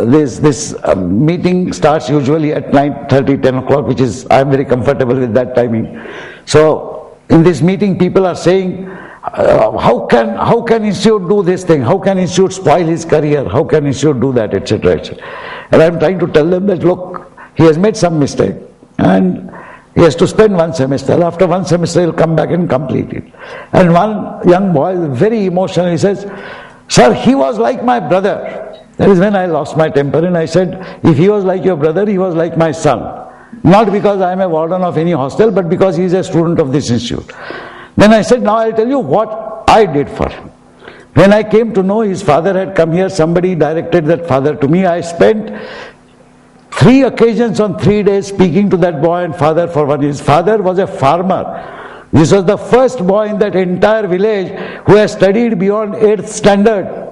Speaker 3: this meeting starts usually at 9:30, 10 o'clock, which is, I am very comfortable with that timing. So in this meeting, people are saying, how can institute do this thing? How can institute spoil his career? How can institute do that, etc., etc. And I am trying to tell them that, look, he has made some mistake and he has to spend 1 semester. After 1 semester, he will come back and complete it. And one young boy, very emotional, he says, sir, he was like my brother. That is when I lost my temper and I said, if he was like your brother, he was like my son. Not because I am a warden of any hostel, but because he is a student of this institute. Then I said, now I'll tell you what I did for him. When I came to know his father had come here, somebody directed that father to me. I spent 3 occasions on 3 days speaking to that boy and father for one. His father was a farmer. This was the first boy in that entire village who has studied beyond 8th standard.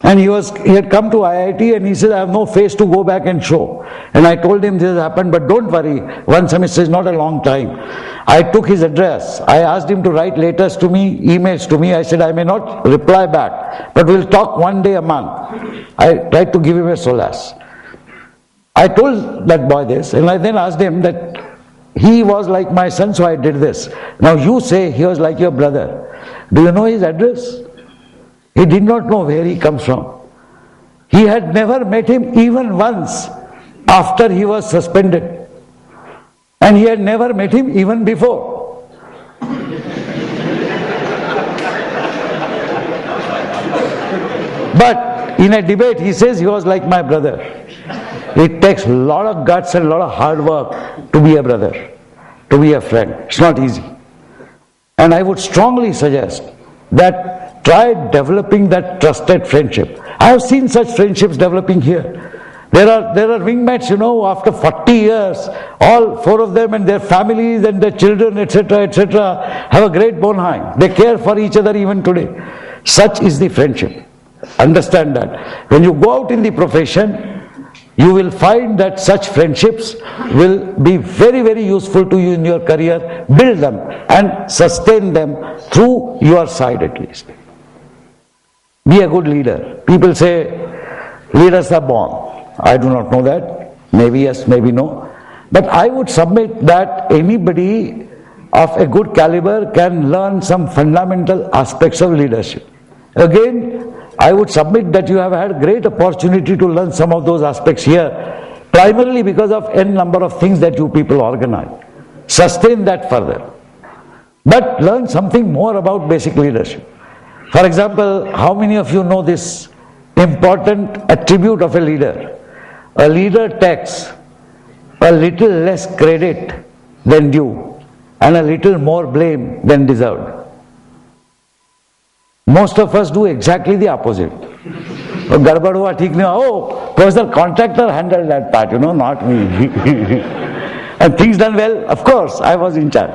Speaker 3: And he had come to IIT and he said, I have no face to go back and show. And I told him this has happened, but don't worry, 1 semester is not a long time. I took his address. I asked him to write letters to me, emails to me. I said, I may not reply back, but we'll talk 1 day a month. I tried to give him a solace. I told that boy this, and I then asked him that he was like my son, so I did this. Now you say he was like your brother. Do you know his address? He did not know where he comes from. He had never met him even once after he was suspended. And he had never met him even before. But in a debate he says he was like my brother. It takes a lot of guts and a lot of hard work to be a brother, to be a friend. It's not easy. And I would strongly suggest that try developing that trusted friendship. I have seen such friendships developing here. There are wingmates, after 40 years, all 4 of them and their families and their children, etc., have a great bond. They care for each other even today. Such is the friendship. Understand that. When you go out in the profession, you will find that such friendships will be very, very useful to you in your career. Build them and sustain them through your side at least. Be a good leader. People say leaders are born. I do not know that. Maybe yes, maybe no. But I would submit that anybody of a good caliber can learn some fundamental aspects of leadership. Again, I would submit that you have had great opportunity to learn some of those aspects here, primarily because of n number of things that you people organize. Sustain that further. But learn something more about basic leadership. For example, how many of you know this important attribute of a leader? A leader takes a little less credit than due and a little more blame than deserved. Most of us do exactly the opposite. Garbad hua, theek nahi hua. Oh, Professor Contractor handled that part, not me. And things done well, of course, I was in charge.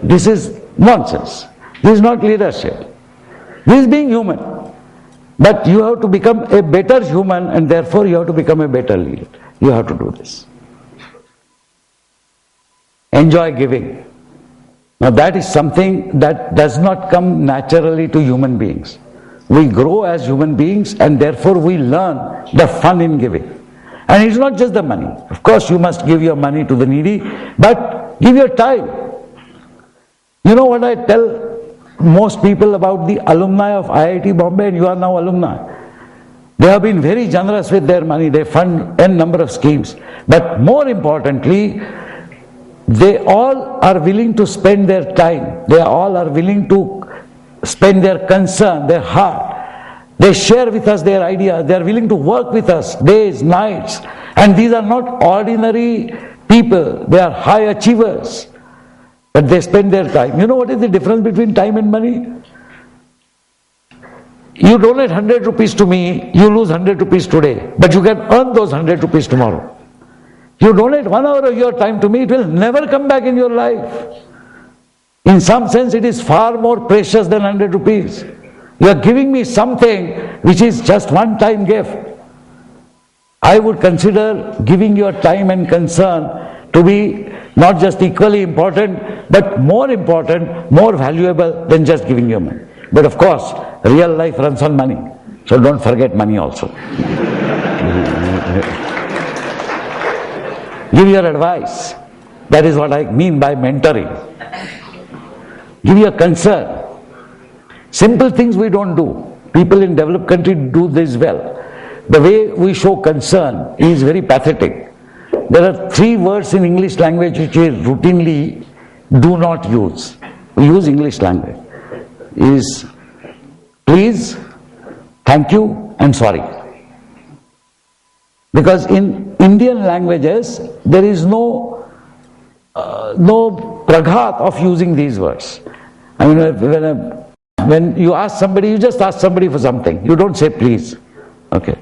Speaker 3: This is nonsense. This is not leadership. This is being human. But you have to become a better human and therefore you have to become a better leader. You have to do this. Enjoy giving. Now that is something that does not come naturally to human beings. We grow as human beings and therefore we learn the fun in giving. And it's not just the money. Of course you must give your money to the needy, but give your time. You know what I tell most people about the alumni of IIT Bombay, and you are now alumni. They have been very generous with their money. They fund n number of schemes. But more importantly, they all are willing to spend their time. They all are willing to spend their concern, their heart. They share with us their ideas. They are willing to work with us days, nights. And these are not ordinary people. They are high achievers. But they spend their time. You know what is the difference between time and money? You donate 100 rupees to me, you lose 100 rupees today. But you can earn those 100 rupees tomorrow. You donate 1 hour of your time to me, it will never come back in your life. In some sense, it is far more precious than 100 rupees. You are giving me something which is just one-time gift. I would consider giving your time and concern to be not just equally important, but more important, more valuable than just giving your money. But of course, real life runs on money. So don't forget money also. Give your advice. That is what I mean by mentoring. Give your concern. Simple things we don't do. People in developed countries do this well. The way we show concern is very pathetic. There are 3 words in English language which we routinely do not use. We use English language. Is please, thank you and sorry. Because in Indian languages there is no praghat of using these words. I mean, when you ask somebody, you just ask somebody for something. You don't say please. Okay.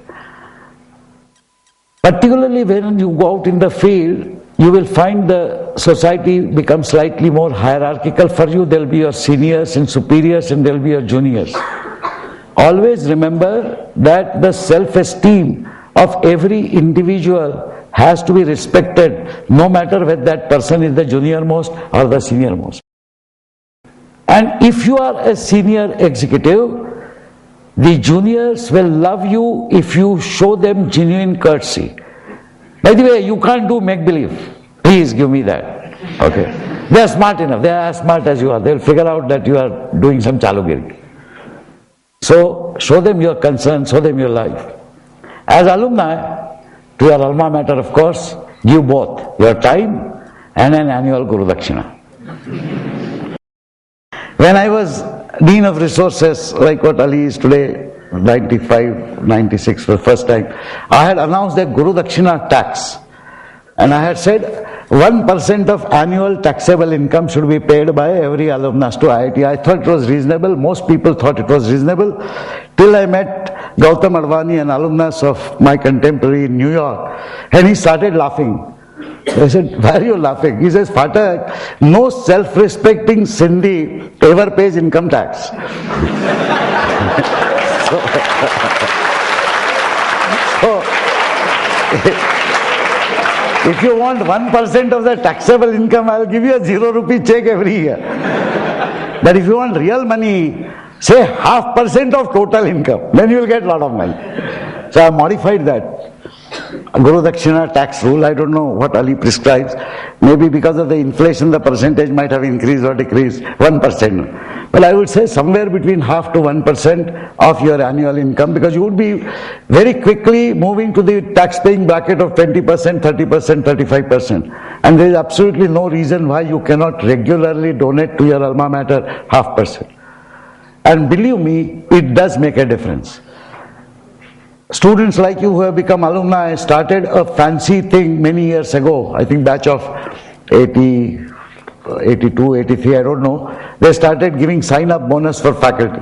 Speaker 3: Particularly when you go out in the field, you will find the society becomes slightly more hierarchical. For you, there will be your seniors and superiors, and there will be your juniors. Always remember that the self-esteem of every individual has to be respected, no matter whether that person is the junior most or the senior most. And if you are a senior executive, the juniors will love you if you show them genuine courtesy. By the way, you can't do make-believe. Please give me that. Okay. They are smart enough. They are as smart as you are. They will figure out that you are doing some chalugiri. So, show them your concern, show them your life. As alumni, to your alma mater, of course, give both your time and an annual Guru Dakshina. When I was Dean of Resources, like what Ali is today, 95, 96 for the first time, I had announced a Guru Dakshina tax. And I had said 1% of annual taxable income should be paid by every alumnus to IIT. I thought it was reasonable. Most people thought it was reasonable. Till I met Gautam Advani, an alumnus of my contemporary in New York, and he started laughing. I said, why are you laughing? He says, Phatak, no self-respecting Sindhi ever pays income tax. If you want 1% of the taxable income, I will give you a 0 rupee check every year. But if you want real money, say 0.5% of total income, then you will get a lot of money. So I modified that Guru Dakshina tax rule. I don't know what Ali prescribes. Maybe because of the inflation, the percentage might have increased or decreased 1%. But I would say somewhere between 0.5 to 1% of your annual income, because you would be very quickly moving to the tax-paying bracket of 20%, 30%, 35%. And there is absolutely no reason why you cannot regularly donate to your alma mater 0.5%. And believe me, it does make a difference. Students like you who have become alumni started a fancy thing many years ago, I think batch of 80, 82, 83, I don't know. They started giving sign-up bonus for faculty.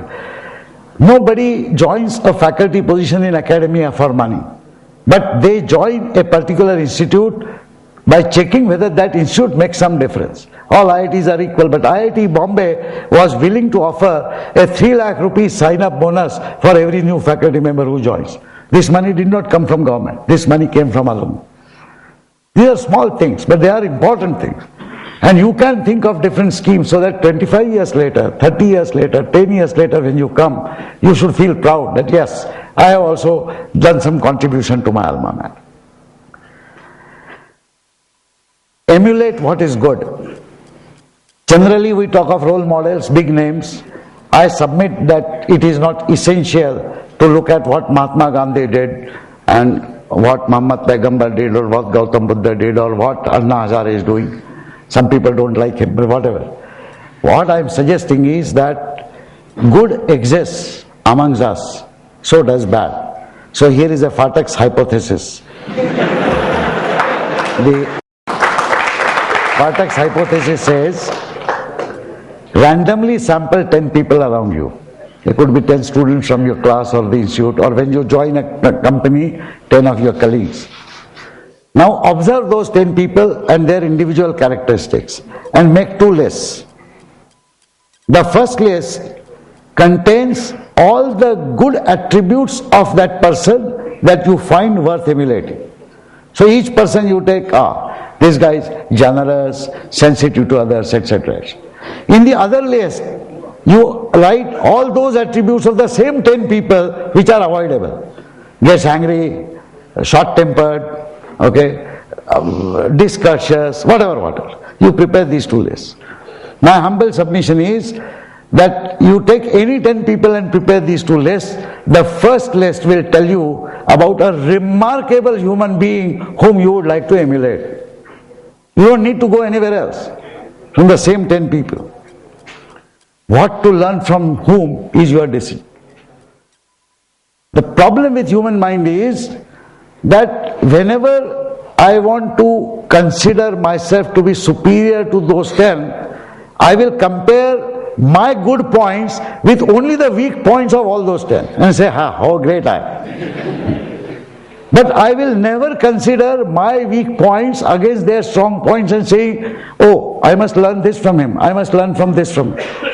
Speaker 3: Nobody joins a faculty position in academia for money. But they join a particular institute by checking whether that institute makes some difference. All IITs are equal, but IIT Bombay was willing to offer a 3 lakh rupees sign-up bonus for every new faculty member who joins. This money did not come from government. This money came from alumni. These are small things, but they are important things. And you can think of different schemes so that 25 years later, 30 years later, 10 years later when you come, you should feel proud that yes, I have also done some contribution to my alma mater. Emulate what is good. Generally we talk of role models, big names. I submit that it is not essential to look at what Mahatma Gandhi did and what Muhammad Paigambar did or what Gautam Buddha did or what Anna Hazare is doing. Some people don't like him, but whatever. What I am suggesting is that good exists amongst us, so does bad. So here is a Phatak's hypothesis. The Phatak's hypothesis says, randomly sample 10 people around you. It could be 10 students from your class or the institute, or when you join a company, 10 of your colleagues. Now observe those 10 people and their individual characteristics and make 2 lists. The first list contains all the good attributes of that person that you find worth emulating. So each person you take, this guy is generous, sensitive to others, etc. In the other list, you write all those attributes of the same 10 people which are avoidable. Gets angry, short-tempered, discourteous, whatever. You prepare these 2 lists. My humble submission is that you take any 10 people and prepare these 2 lists. The first list will tell you about a remarkable human being whom you would like to emulate. You don't need to go anywhere else from the same 10 people. What to learn from whom is your decision. The problem with human mind is that whenever I want to consider myself to be superior to those 10, I will compare my good points with only the weak points of all those 10 and say, how great I am. But I will never consider my weak points against their strong points and saying, oh, I must learn this from him, I must learn from this from him.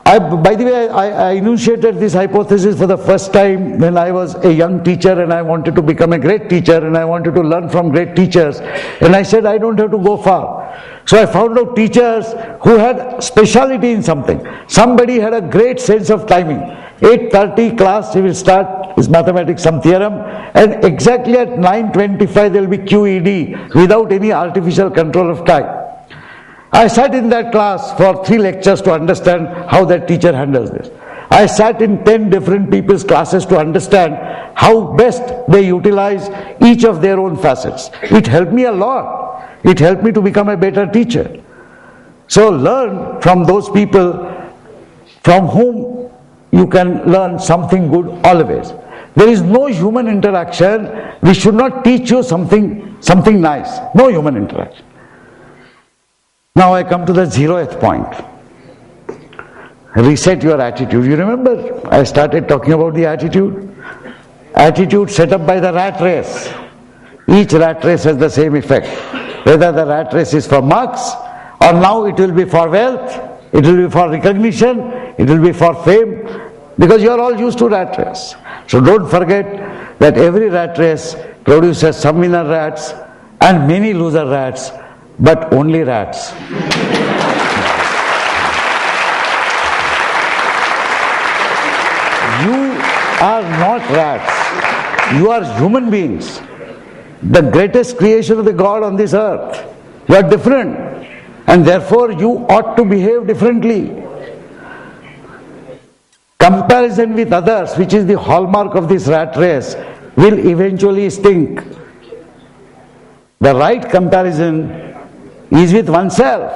Speaker 3: By the way, I initiated this hypothesis for the first time when I was a young teacher and I wanted to become a great teacher and I wanted to learn from great teachers. And I said, I don't have to go far. So I found out teachers who had speciality in something. Somebody had a great sense of timing. 8:30 class, he will start his mathematics, some theorem, and exactly at 9:25 there will be QED without any artificial control of time. I sat in that class for 3 lectures to understand how that teacher handles this. I sat in 10 different people's classes to understand how best they utilize each of their own facets. It helped me a lot. It helped me to become a better teacher. So learn from those people from whom you can learn something good always. There is no human interaction. We should not teach you something nice. No human interaction. Now I come to the 0th point. Reset your attitude. You remember I started talking about the attitude? Attitude set up by the rat race. Each rat race has the same effect. Whether the rat race is for marks or now it will be for wealth, it will be for recognition, it will be for fame, because you are all used to rat race. So don't forget that every rat race produces some winner rats and many loser rats, but only rats. You are not rats. You are human beings. The greatest creation of the God on this earth. You are different. And therefore you ought to behave differently. Comparison with others, which is the hallmark of this rat race, will eventually stink. The right comparison is with oneself.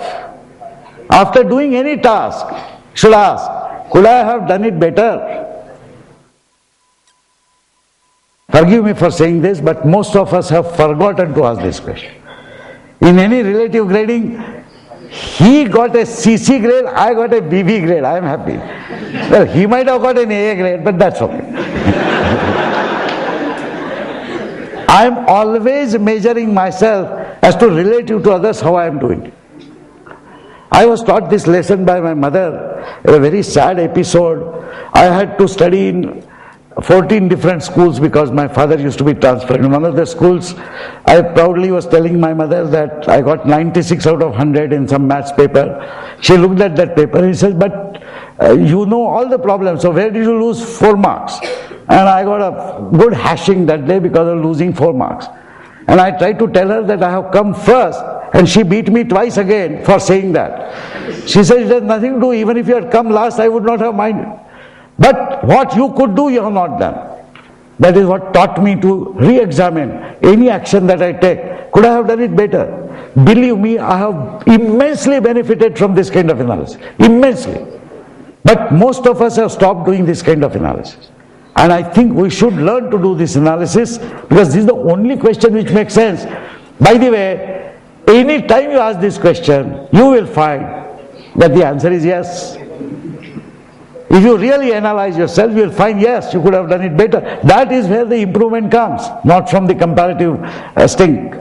Speaker 3: After doing any task, should ask, could I have done it better? Forgive me for saying this, but most of us have forgotten to ask this question. In any relative grading, he got a CC grade, I got a BB grade, I am happy. Well, he might have got an AA grade, but that's okay. I am always measuring myself as to relative to others how I am doing. I was taught this lesson by my mother, a very sad episode. I had to study in 14 different schools because my father used to be transferred. In one of the schools, I proudly was telling my mother that I got 96 out of 100 in some maths paper. She looked at that paper and says, but you know all the problems, so where did you lose 4 marks? And I got a good hashing that day because of losing 4 marks. And I tried to tell her that I have come first, and she beat me twice again for saying that. She said, it has nothing to do, even if you had come last, I would not have minded. But what you could do, you have not done. That is what taught me to re-examine any action that I take. Could I have done it better? Believe me, I have immensely benefited from this kind of analysis. Immensely. But most of us have stopped doing this kind of analysis. And I think we should learn to do this analysis, because this is the only question which makes sense. By the way, any time you ask this question, you will find that the answer is yes. If you really analyze yourself, you will find yes, you could have done it better. That is where the improvement comes, not from the comparative stink.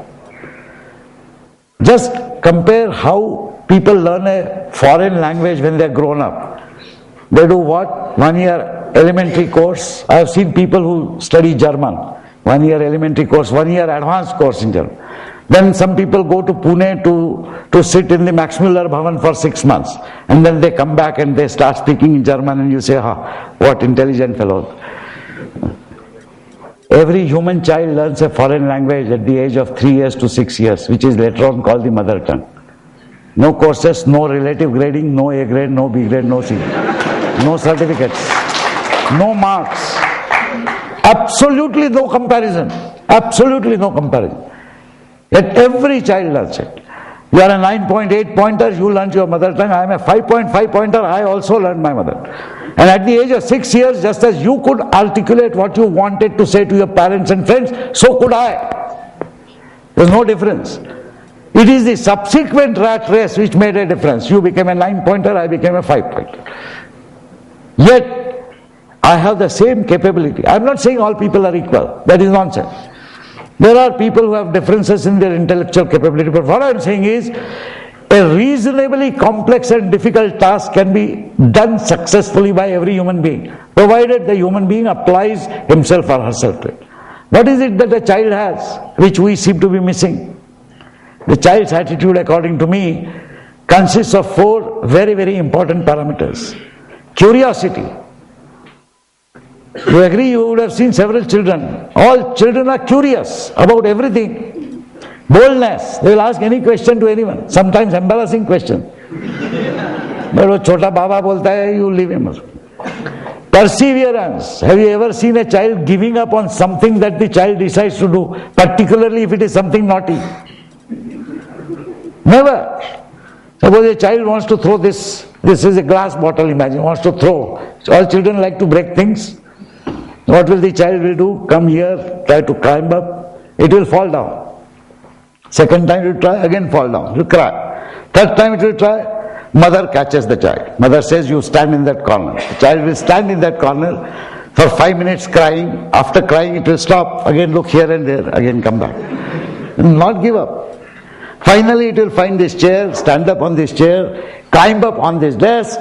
Speaker 3: Just compare how people learn a foreign language when they are grown up. They do what? 1 year elementary course. I have seen people who study German. 1 year elementary course, 1 year advanced course in German. Then some people go to Pune to sit in the Max Muller Bhavan for 6 months. And then they come back and they start speaking in German, and you say, what intelligent fellows. Every human child learns a foreign language at the age of 3 years to 6 years, which is later on called the mother tongue. No courses, no relative grading, no A grade, no B grade, no C. No certificates, no marks. Absolutely no comparison. Absolutely no comparison. Yet every child learns it. You are a 9.8 pointer, you learned your mother tongue. I am a 5.5 pointer, I also learned my mother. And at the age of 6 years, just as you could articulate what you wanted to say to your parents and friends, so could I. There is no difference. It is the subsequent rat race which made a difference. You became a 9-pointer, I became a 5-pointer. Yet, I have the same capability. I am not saying all people are equal. That is nonsense. There are people who have differences in their intellectual capability. But what I am saying is, a reasonably complex and difficult task can be done successfully by every human being, provided the human being applies himself or herself to it. What is it that a child has, which we seem to be missing? The child's attitude, according to me, consists of 4 very, very important parameters. Curiosity. You agree? You would have seen several children. All children are curious about everything. Boldness. They will ask any question to anyone. Sometimes embarrassing question. But wo chota baba bolta hai, you leave him. Perseverance. Have you ever seen a child giving up on something that the child decides to do, particularly if it is something naughty? Never. Suppose a child wants to throw this is a glass bottle, imagine, wants to throw. All children like to break things. What will the child will do? Come here, try to climb up, it will fall down. Second time it will try, again fall down, it will cry. Third time it will try, mother catches the child. Mother says, you stand in that corner. The child will stand in that corner for 5 minutes crying. After crying it will stop, again look here and there, again come back. It will not give up. Finally it will find this chair, stand up on this chair, climb up on this desk,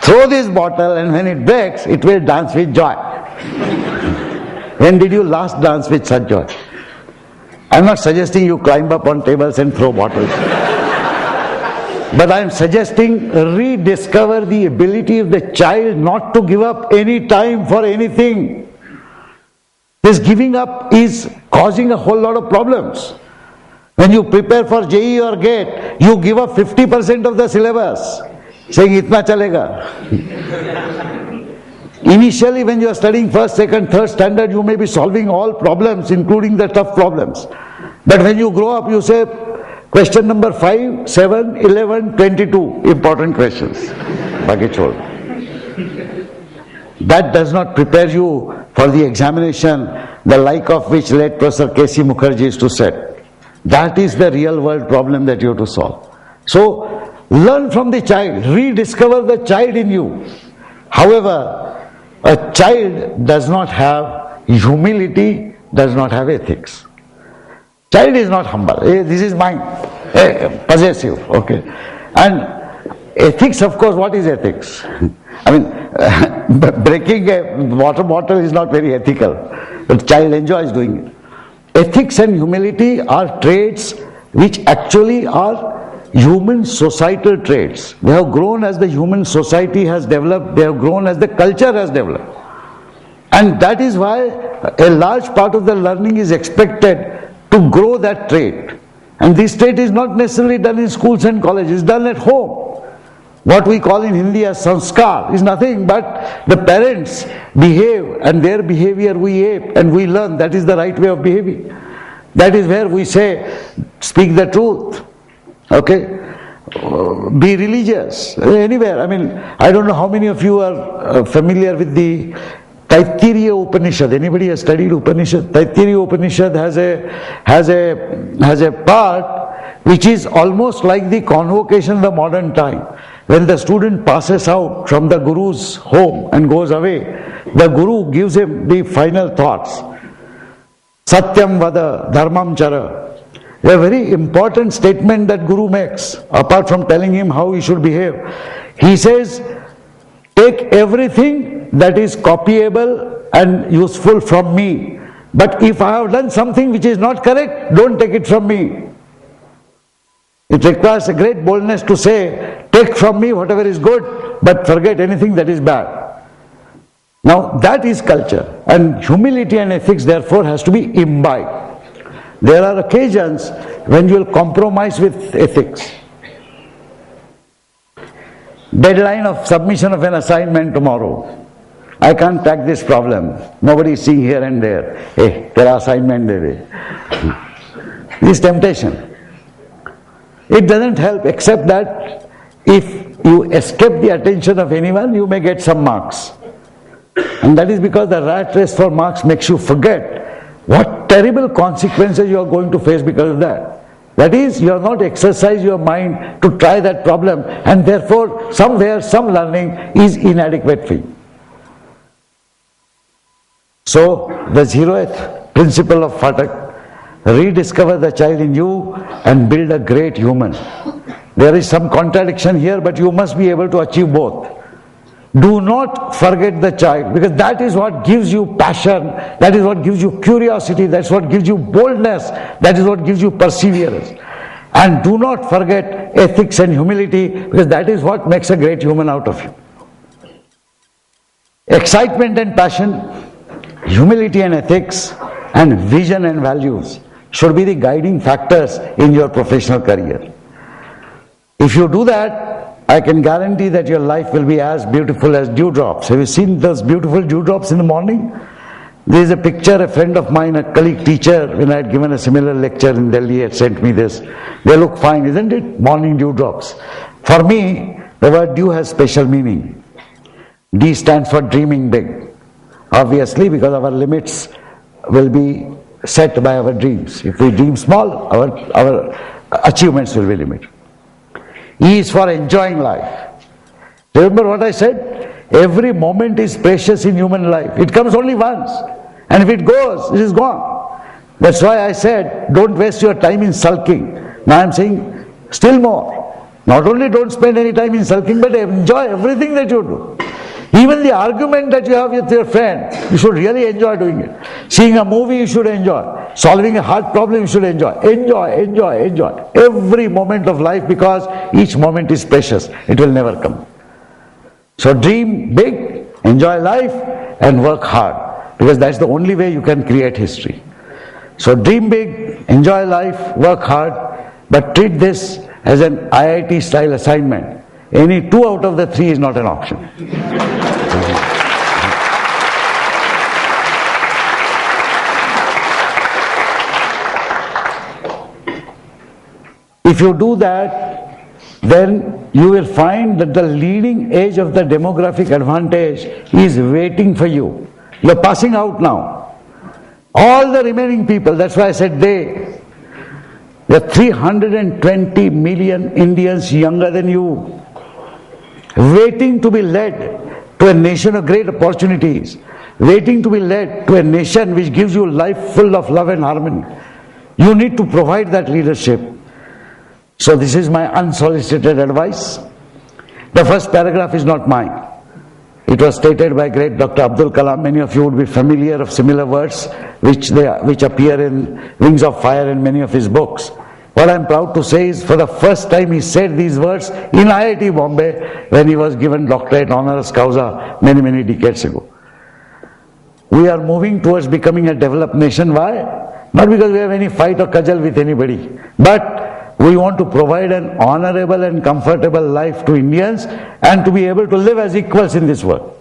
Speaker 3: throw this bottle, and when it breaks, it will dance with joy. When did you last dance with such joy? I am not suggesting you climb up on tables and throw bottles. But I am suggesting rediscover the ability of the child not to give up any time for anything. This giving up is causing a whole lot of problems. When you prepare for JEE or GATE, you give up 50% of the syllabus, saying itna chalega. Initially, when you are studying first, second, third standard, you may be solving all problems, including the tough problems. But when you grow up, you say, question number 5, 7, 11, 22, important questions. Baki chhod. That does not prepare you for the examination, the like of which late Professor K.C. Mukherjee used to say. That is the real world problem that you have to solve. So, learn from the child, rediscover the child in you. However, a child does not have humility, does not have ethics. Child is not humble. Hey, this is mine. Hey, possessive. Okay. And ethics, of course, what is ethics? I mean, breaking a water bottle is not very ethical. The child enjoys doing it. Ethics and humility are traits which actually are human societal traits. They have grown as the human society has developed, they have grown as the culture has developed. And that is why a large part of the learning is expected to grow that trait. And this trait is not necessarily done in schools and colleges, it's done at home. What we call in Hindi as sanskar is nothing but the parents behave and their behavior we ape and we learn that is the right way of behaving. That is where we say, speak the truth. Okay? Be religious. Anywhere. I mean, I don't know how many of you are familiar with the Taittiriya Upanishad. Anybody has studied Upanishad? Taittiriya Upanishad has a part which is almost like the convocation of the modern time. When the student passes out from the Guru's home and goes away, the Guru gives him the final thoughts. Satyam vada dharmam chara. A very important statement that Guru makes, apart from telling him how he should behave. He says, take everything that is copyable and useful from me. But if I have done something which is not correct, don't take it from me. It requires a great boldness to say, take from me whatever is good, but forget anything that is bad. Now that is culture, and humility and ethics therefore has to be imbibed. There are occasions when you will compromise with ethics. Deadline of submission of an assignment tomorrow. I can't crack this problem. Nobody is seeing here and there. Hey, tera assignment de de. This temptation. It doesn't help except that if you escape the attention of anyone, you may get some marks. And that is because the rat race for marks makes you forget what terrible consequences you are going to face because of that. That is, you have not exercised your mind to try that problem, and therefore somewhere some learning is inadequate for you. So the zeroth principle of Phatak: rediscover the child in you and build a great human. There is some contradiction here, but you must be able to achieve both. Do not forget the child, because that is what gives you passion, that is what gives you curiosity, that's what gives you boldness, that is what gives you perseverance. And do not forget ethics and humility, because that is what makes a great human out of you. Excitement and passion, humility and ethics, and vision and values should be the guiding factors in your professional career. If you do that, I can guarantee that your life will be as beautiful as dewdrops. Have you seen those beautiful dewdrops in the morning? There is a picture, a friend of mine, a colleague teacher, when I had given a similar lecture in Delhi, had sent me this. They look fine, isn't it? Morning dewdrops. For me, the word dew has special meaning. D stands for dreaming big. Obviously, because our limits will be set by our dreams. If we dream small, our achievements will be limited. E is for enjoying life. Remember what I said? Every moment is precious in human life. It comes only once. And if it goes, it is gone. That's why I said, don't waste your time in sulking. Now I am saying still more. Not only don't spend any time in sulking, but enjoy everything that you do. Even the argument that you have with your friend, you should really enjoy doing it. Seeing a movie, you should enjoy. Solving a hard problem, you should enjoy. Enjoy. Every moment of life, because each moment is precious. It will never come. So dream big, enjoy life, and work hard. Because that's the only way you can create history. So dream big, enjoy life, work hard, but treat this as an IIT style assignment. Any 2 out of the 3 is not an option. If you do that, then you will find that the leading edge of the demographic advantage is waiting for you. You are passing out now. All the remaining people, that's why I said they. There are 320 million Indians younger than you, waiting to be led to a nation of great opportunities, waiting to be led to a nation which gives you life full of love and harmony. You need to provide that leadership. So this is my unsolicited advice. The first paragraph is not mine. It was stated by great Dr. Abdul Kalam. Many of you would be familiar of similar words which appear in Wings of Fire and many of his books. What I am proud to say is, for the first time he said these words in IIT Bombay when he was given doctorate honoris causa many decades ago. We are moving towards becoming a developed nation. Why? Not because we have any fight or cudgel with anybody, but we want to provide an honorable and comfortable life to Indians and to be able to live as equals in this world.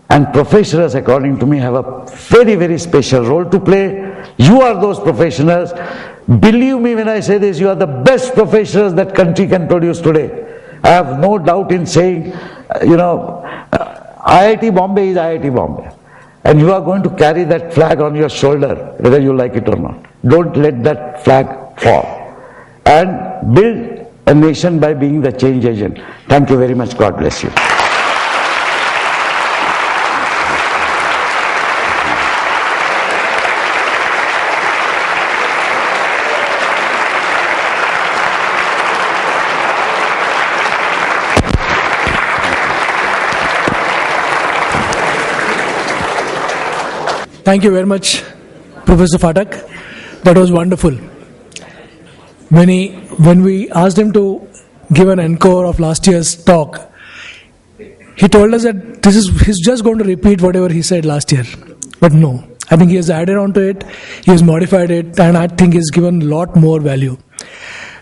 Speaker 3: And professionals, according to me, have a very special role to play. You are those professionals. Believe me when I say this, you are the best professionals that country can produce today. I have no doubt in saying, IIT Bombay is IIT Bombay. And you are going to carry that flag on your shoulder, whether you like it or not. Don't let that flag fall. And build a nation by being the change agent. Thank you very much. God bless you.
Speaker 1: Thank you very much, Professor Phatak. That was wonderful. When we asked him to give an encore of last year's talk, he told us that he's just going to repeat whatever he said last year. But no, I think he has added on to it, he has modified it, and I think he's given a lot more value.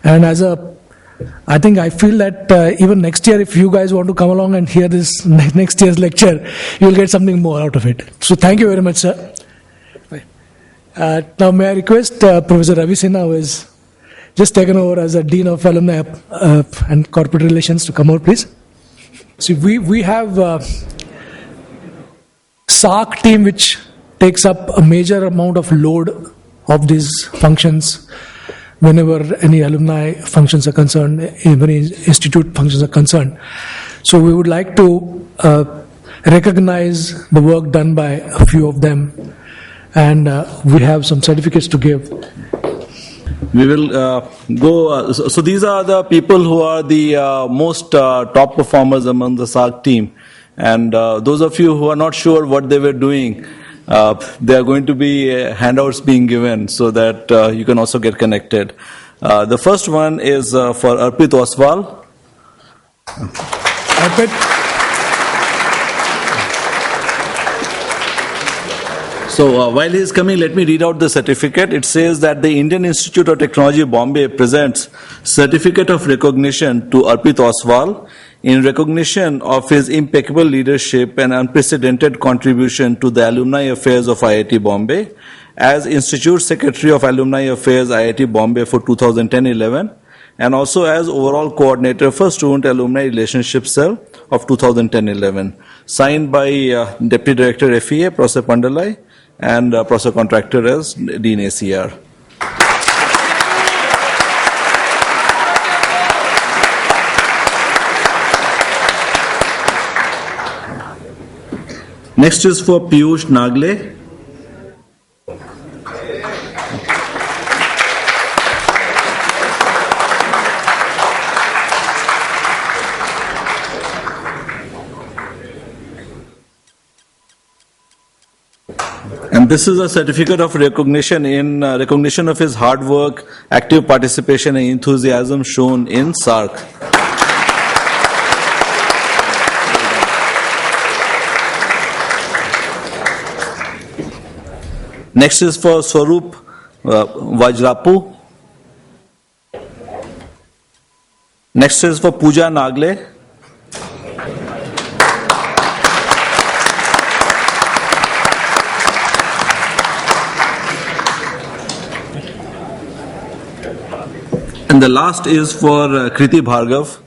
Speaker 1: And I feel that even next year, if you guys want to come along and hear this next year's lecture, you'll get something more out of it. So thank you very much, sir. Now may I request Professor Ravi Sinha, who is just taken over as a Dean of Alumni and Corporate Relations, to come out, please. See, we have SARC team which takes up a major amount of load of these functions. whenever any alumni functions are concerned, any institute functions are concerned. So we would like to recognize the work done by a few of them, and we have some certificates to give.
Speaker 4: We will go. So these are the people who are the most top performers among the SARC team. And those of you who are not sure what they were doing, there are going to be handouts being given so that you can also get connected. The first one is for Arpit Oswal.
Speaker 1: Arpit.
Speaker 4: So while he is coming, let me read out the certificate. It says that the Indian Institute of Technology Bombay presents Certificate of Recognition to Arpit Oswal in recognition of his impeccable leadership and unprecedented contribution to the alumni affairs of IIT Bombay as Institute Secretary of Alumni Affairs IIT Bombay for 2010-11 and also as overall coordinator for Student Alumni Relationship Cell of 2010-11. Signed by Deputy Director FEA, Professor Pandalai, and Professor Contractor as Dean ACR. Next is for Piyush Nagle. And this is a certificate of recognition in recognition of his hard work, active participation and enthusiasm shown in SARC. Next is for Swarup Vajrapu. Next is for Pooja Nagle. And the last is for Kriti Bhargav.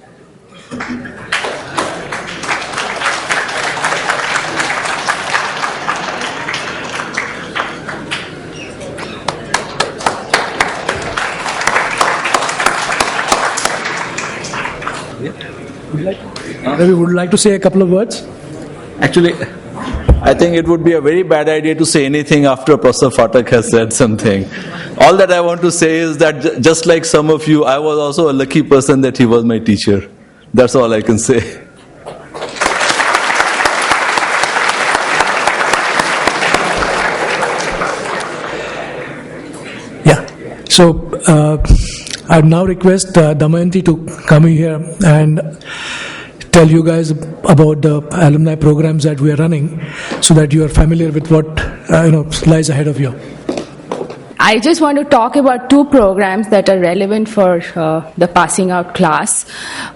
Speaker 1: Ravi, would like to say a couple of words?
Speaker 4: Actually, I think it would be a very bad idea to say anything after Professor Phatak has said something. All that I want to say is that just like some of you, I was also a lucky person that he was my teacher. That's all I can say.
Speaker 1: Yeah. So I now request Damayanti to come here and tell you guys about the alumni programs that we are running, so that you are familiar with what lies ahead of you.
Speaker 5: I just want to talk about two programs that are relevant for the passing out class.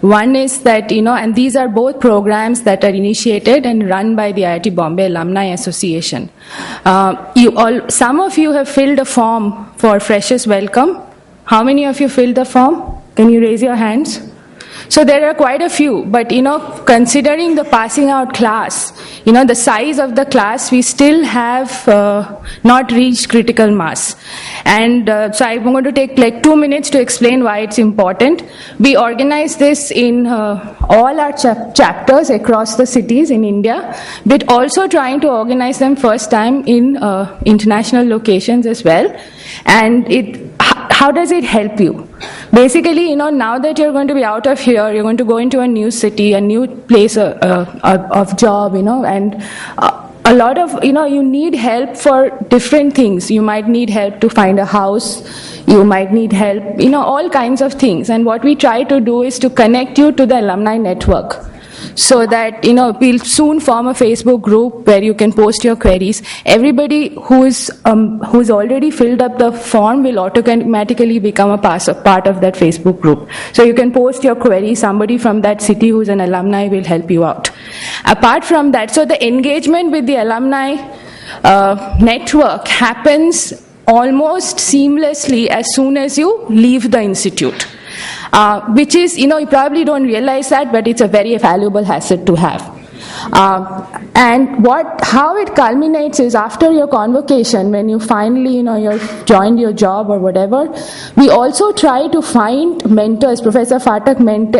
Speaker 5: One is that, and these are both programs that are initiated and run by the IIT Bombay Alumni Association. Some of you have filled a form for Freshers Welcome. How many of you filled the form? Can you raise your hands? So there are quite a few, but considering the passing out class, the size of the class, we still have not reached critical mass. And so I'm going to take like 2 minutes to explain why it's important. We organize this in all our chapters across the cities in India, but also trying to organize them first time in international locations as well. And how does it help you? Basically, now that you're going to be out of here, you're going to go into a new city, a new place of job, and a lot of, you need help for different things. You might need help to find a house. You might need help, all kinds of things. And what we try to do is to connect you to the alumni network, so that we'll soon form a Facebook group where you can post your queries. Everybody who's already filled up the form will automatically become a part of that Facebook group. So you can post your query. Somebody from that city who's an alumni will help you out. Apart from that, so the engagement with the alumni network happens almost seamlessly as soon as you leave the institute. Which is, you probably don't realize that, but it's a very valuable asset to have. And how it culminates is after your convocation, when you finally, you've joined your job or whatever, we also try to find mentors. Professor Phatak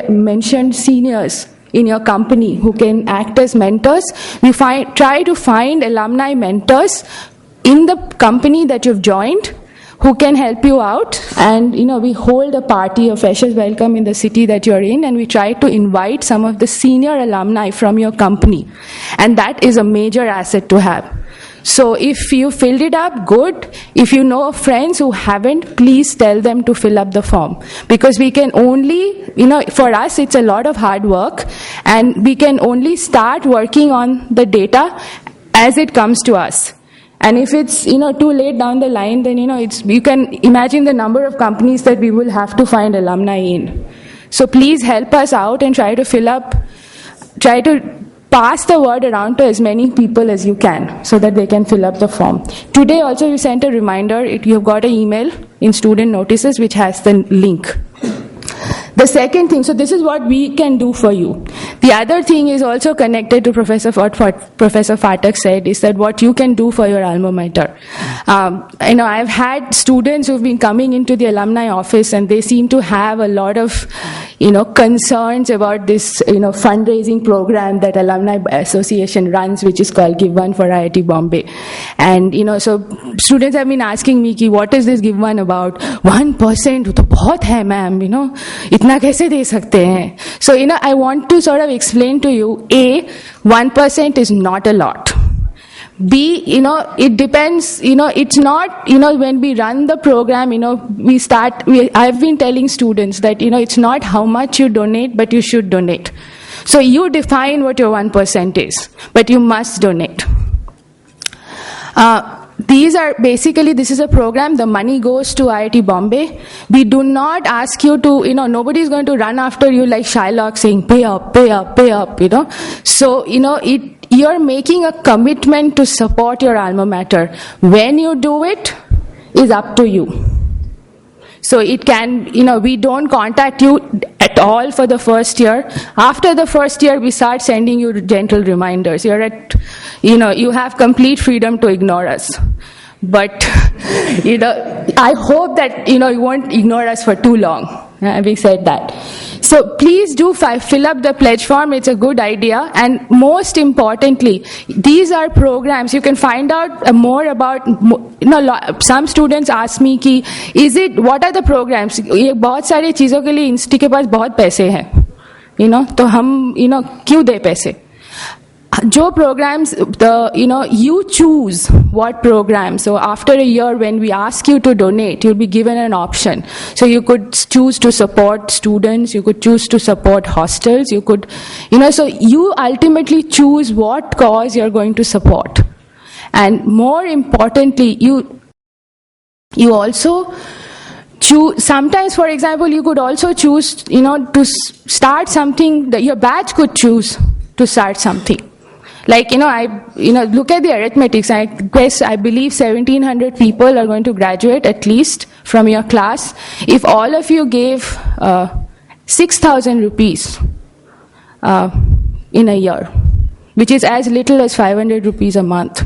Speaker 5: mentioned seniors in your company who can act as mentors. We try to find alumni mentors in the company that you've joined who can help you out, and we hold a party, a freshers welcome in the city that you're in, and we try to invite some of the senior alumni from your company, and that is a major asset to have. So if you filled it up, good. If you know of friends who haven't, please tell them to fill up the form, because we can only, for us it's a lot of hard work, and we can only start working on the data as it comes to us. And if it's too late down the line, then you can imagine the number of companies that we will have to find alumni in. So please help us out and try to pass the word around to as many people as you can so that they can fill up the form. Today also you sent a reminder. You've got an email in student notices which has the link. The second thing, so this is what we can do for you. The other thing is also connected to Professor Phatak said, is that what you can do for your alma mater. I've had students who've been coming into the alumni office, and they seem to have a lot of, concerns about this, fundraising program that Alumni Association runs, which is called Give One for IIT Bombay. And, so students have been asking me, what is this Give One about? 1%, to bahut hai, ma'am, itna kaise de sakte hain? So, I want to sort of explain to you, A, 1% is not a lot. B, it depends, it's not, when we run the program, I've been telling students that, it's not how much you donate, but you should donate. So you define what your 1% is, but you must donate. This is a program, the money goes to IIT Bombay. We do not ask you to, nobody is going to run after you like Shylock saying, pay up, pay up, pay up, So, you're making a commitment to support your alma mater. When you do it, is up to you. So it can, we don't contact you at all for the first year. After the first year, we start sending you gentle reminders. You have complete freedom to ignore us. But, I hope that, you won't ignore us for too long, having said that. So please do fill up the pledge form. It's a good idea. And most importantly, these are programs. You can find out more about, some students ask me, what are the programs? बहुत सारी चीज़ों के लिए इंस्टी के पास बहुत पैसे हैं, तो हम, क्यों दे पैसे? जो programs, you choose what program. So after a year, when we ask you to donate, you'll be given an option. So you could choose to support students, you could choose to support hostels, you could, so you ultimately choose what cause you're going to support. And more importantly, you also choose, sometimes, for example, you could also choose, to start something, that your batch could choose to start something. Like, look at the arithmetics. I believe 1,700 people are going to graduate at least from your class. If all of you gave 6,000 rupees in a year, which is as little as 500 rupees a month,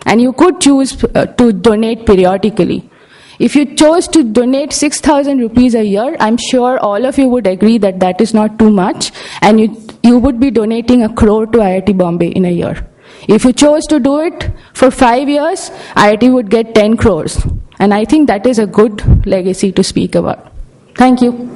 Speaker 5: and you could choose to donate periodically. If you chose to donate 6,000 rupees a year, I'm sure all of you would agree that that is not too much, and you would be donating 1 crore to IIT Bombay in a year. If you chose to do it for 5 years, IIT would get 10 crores. And I think that is a good legacy to speak about. Thank you.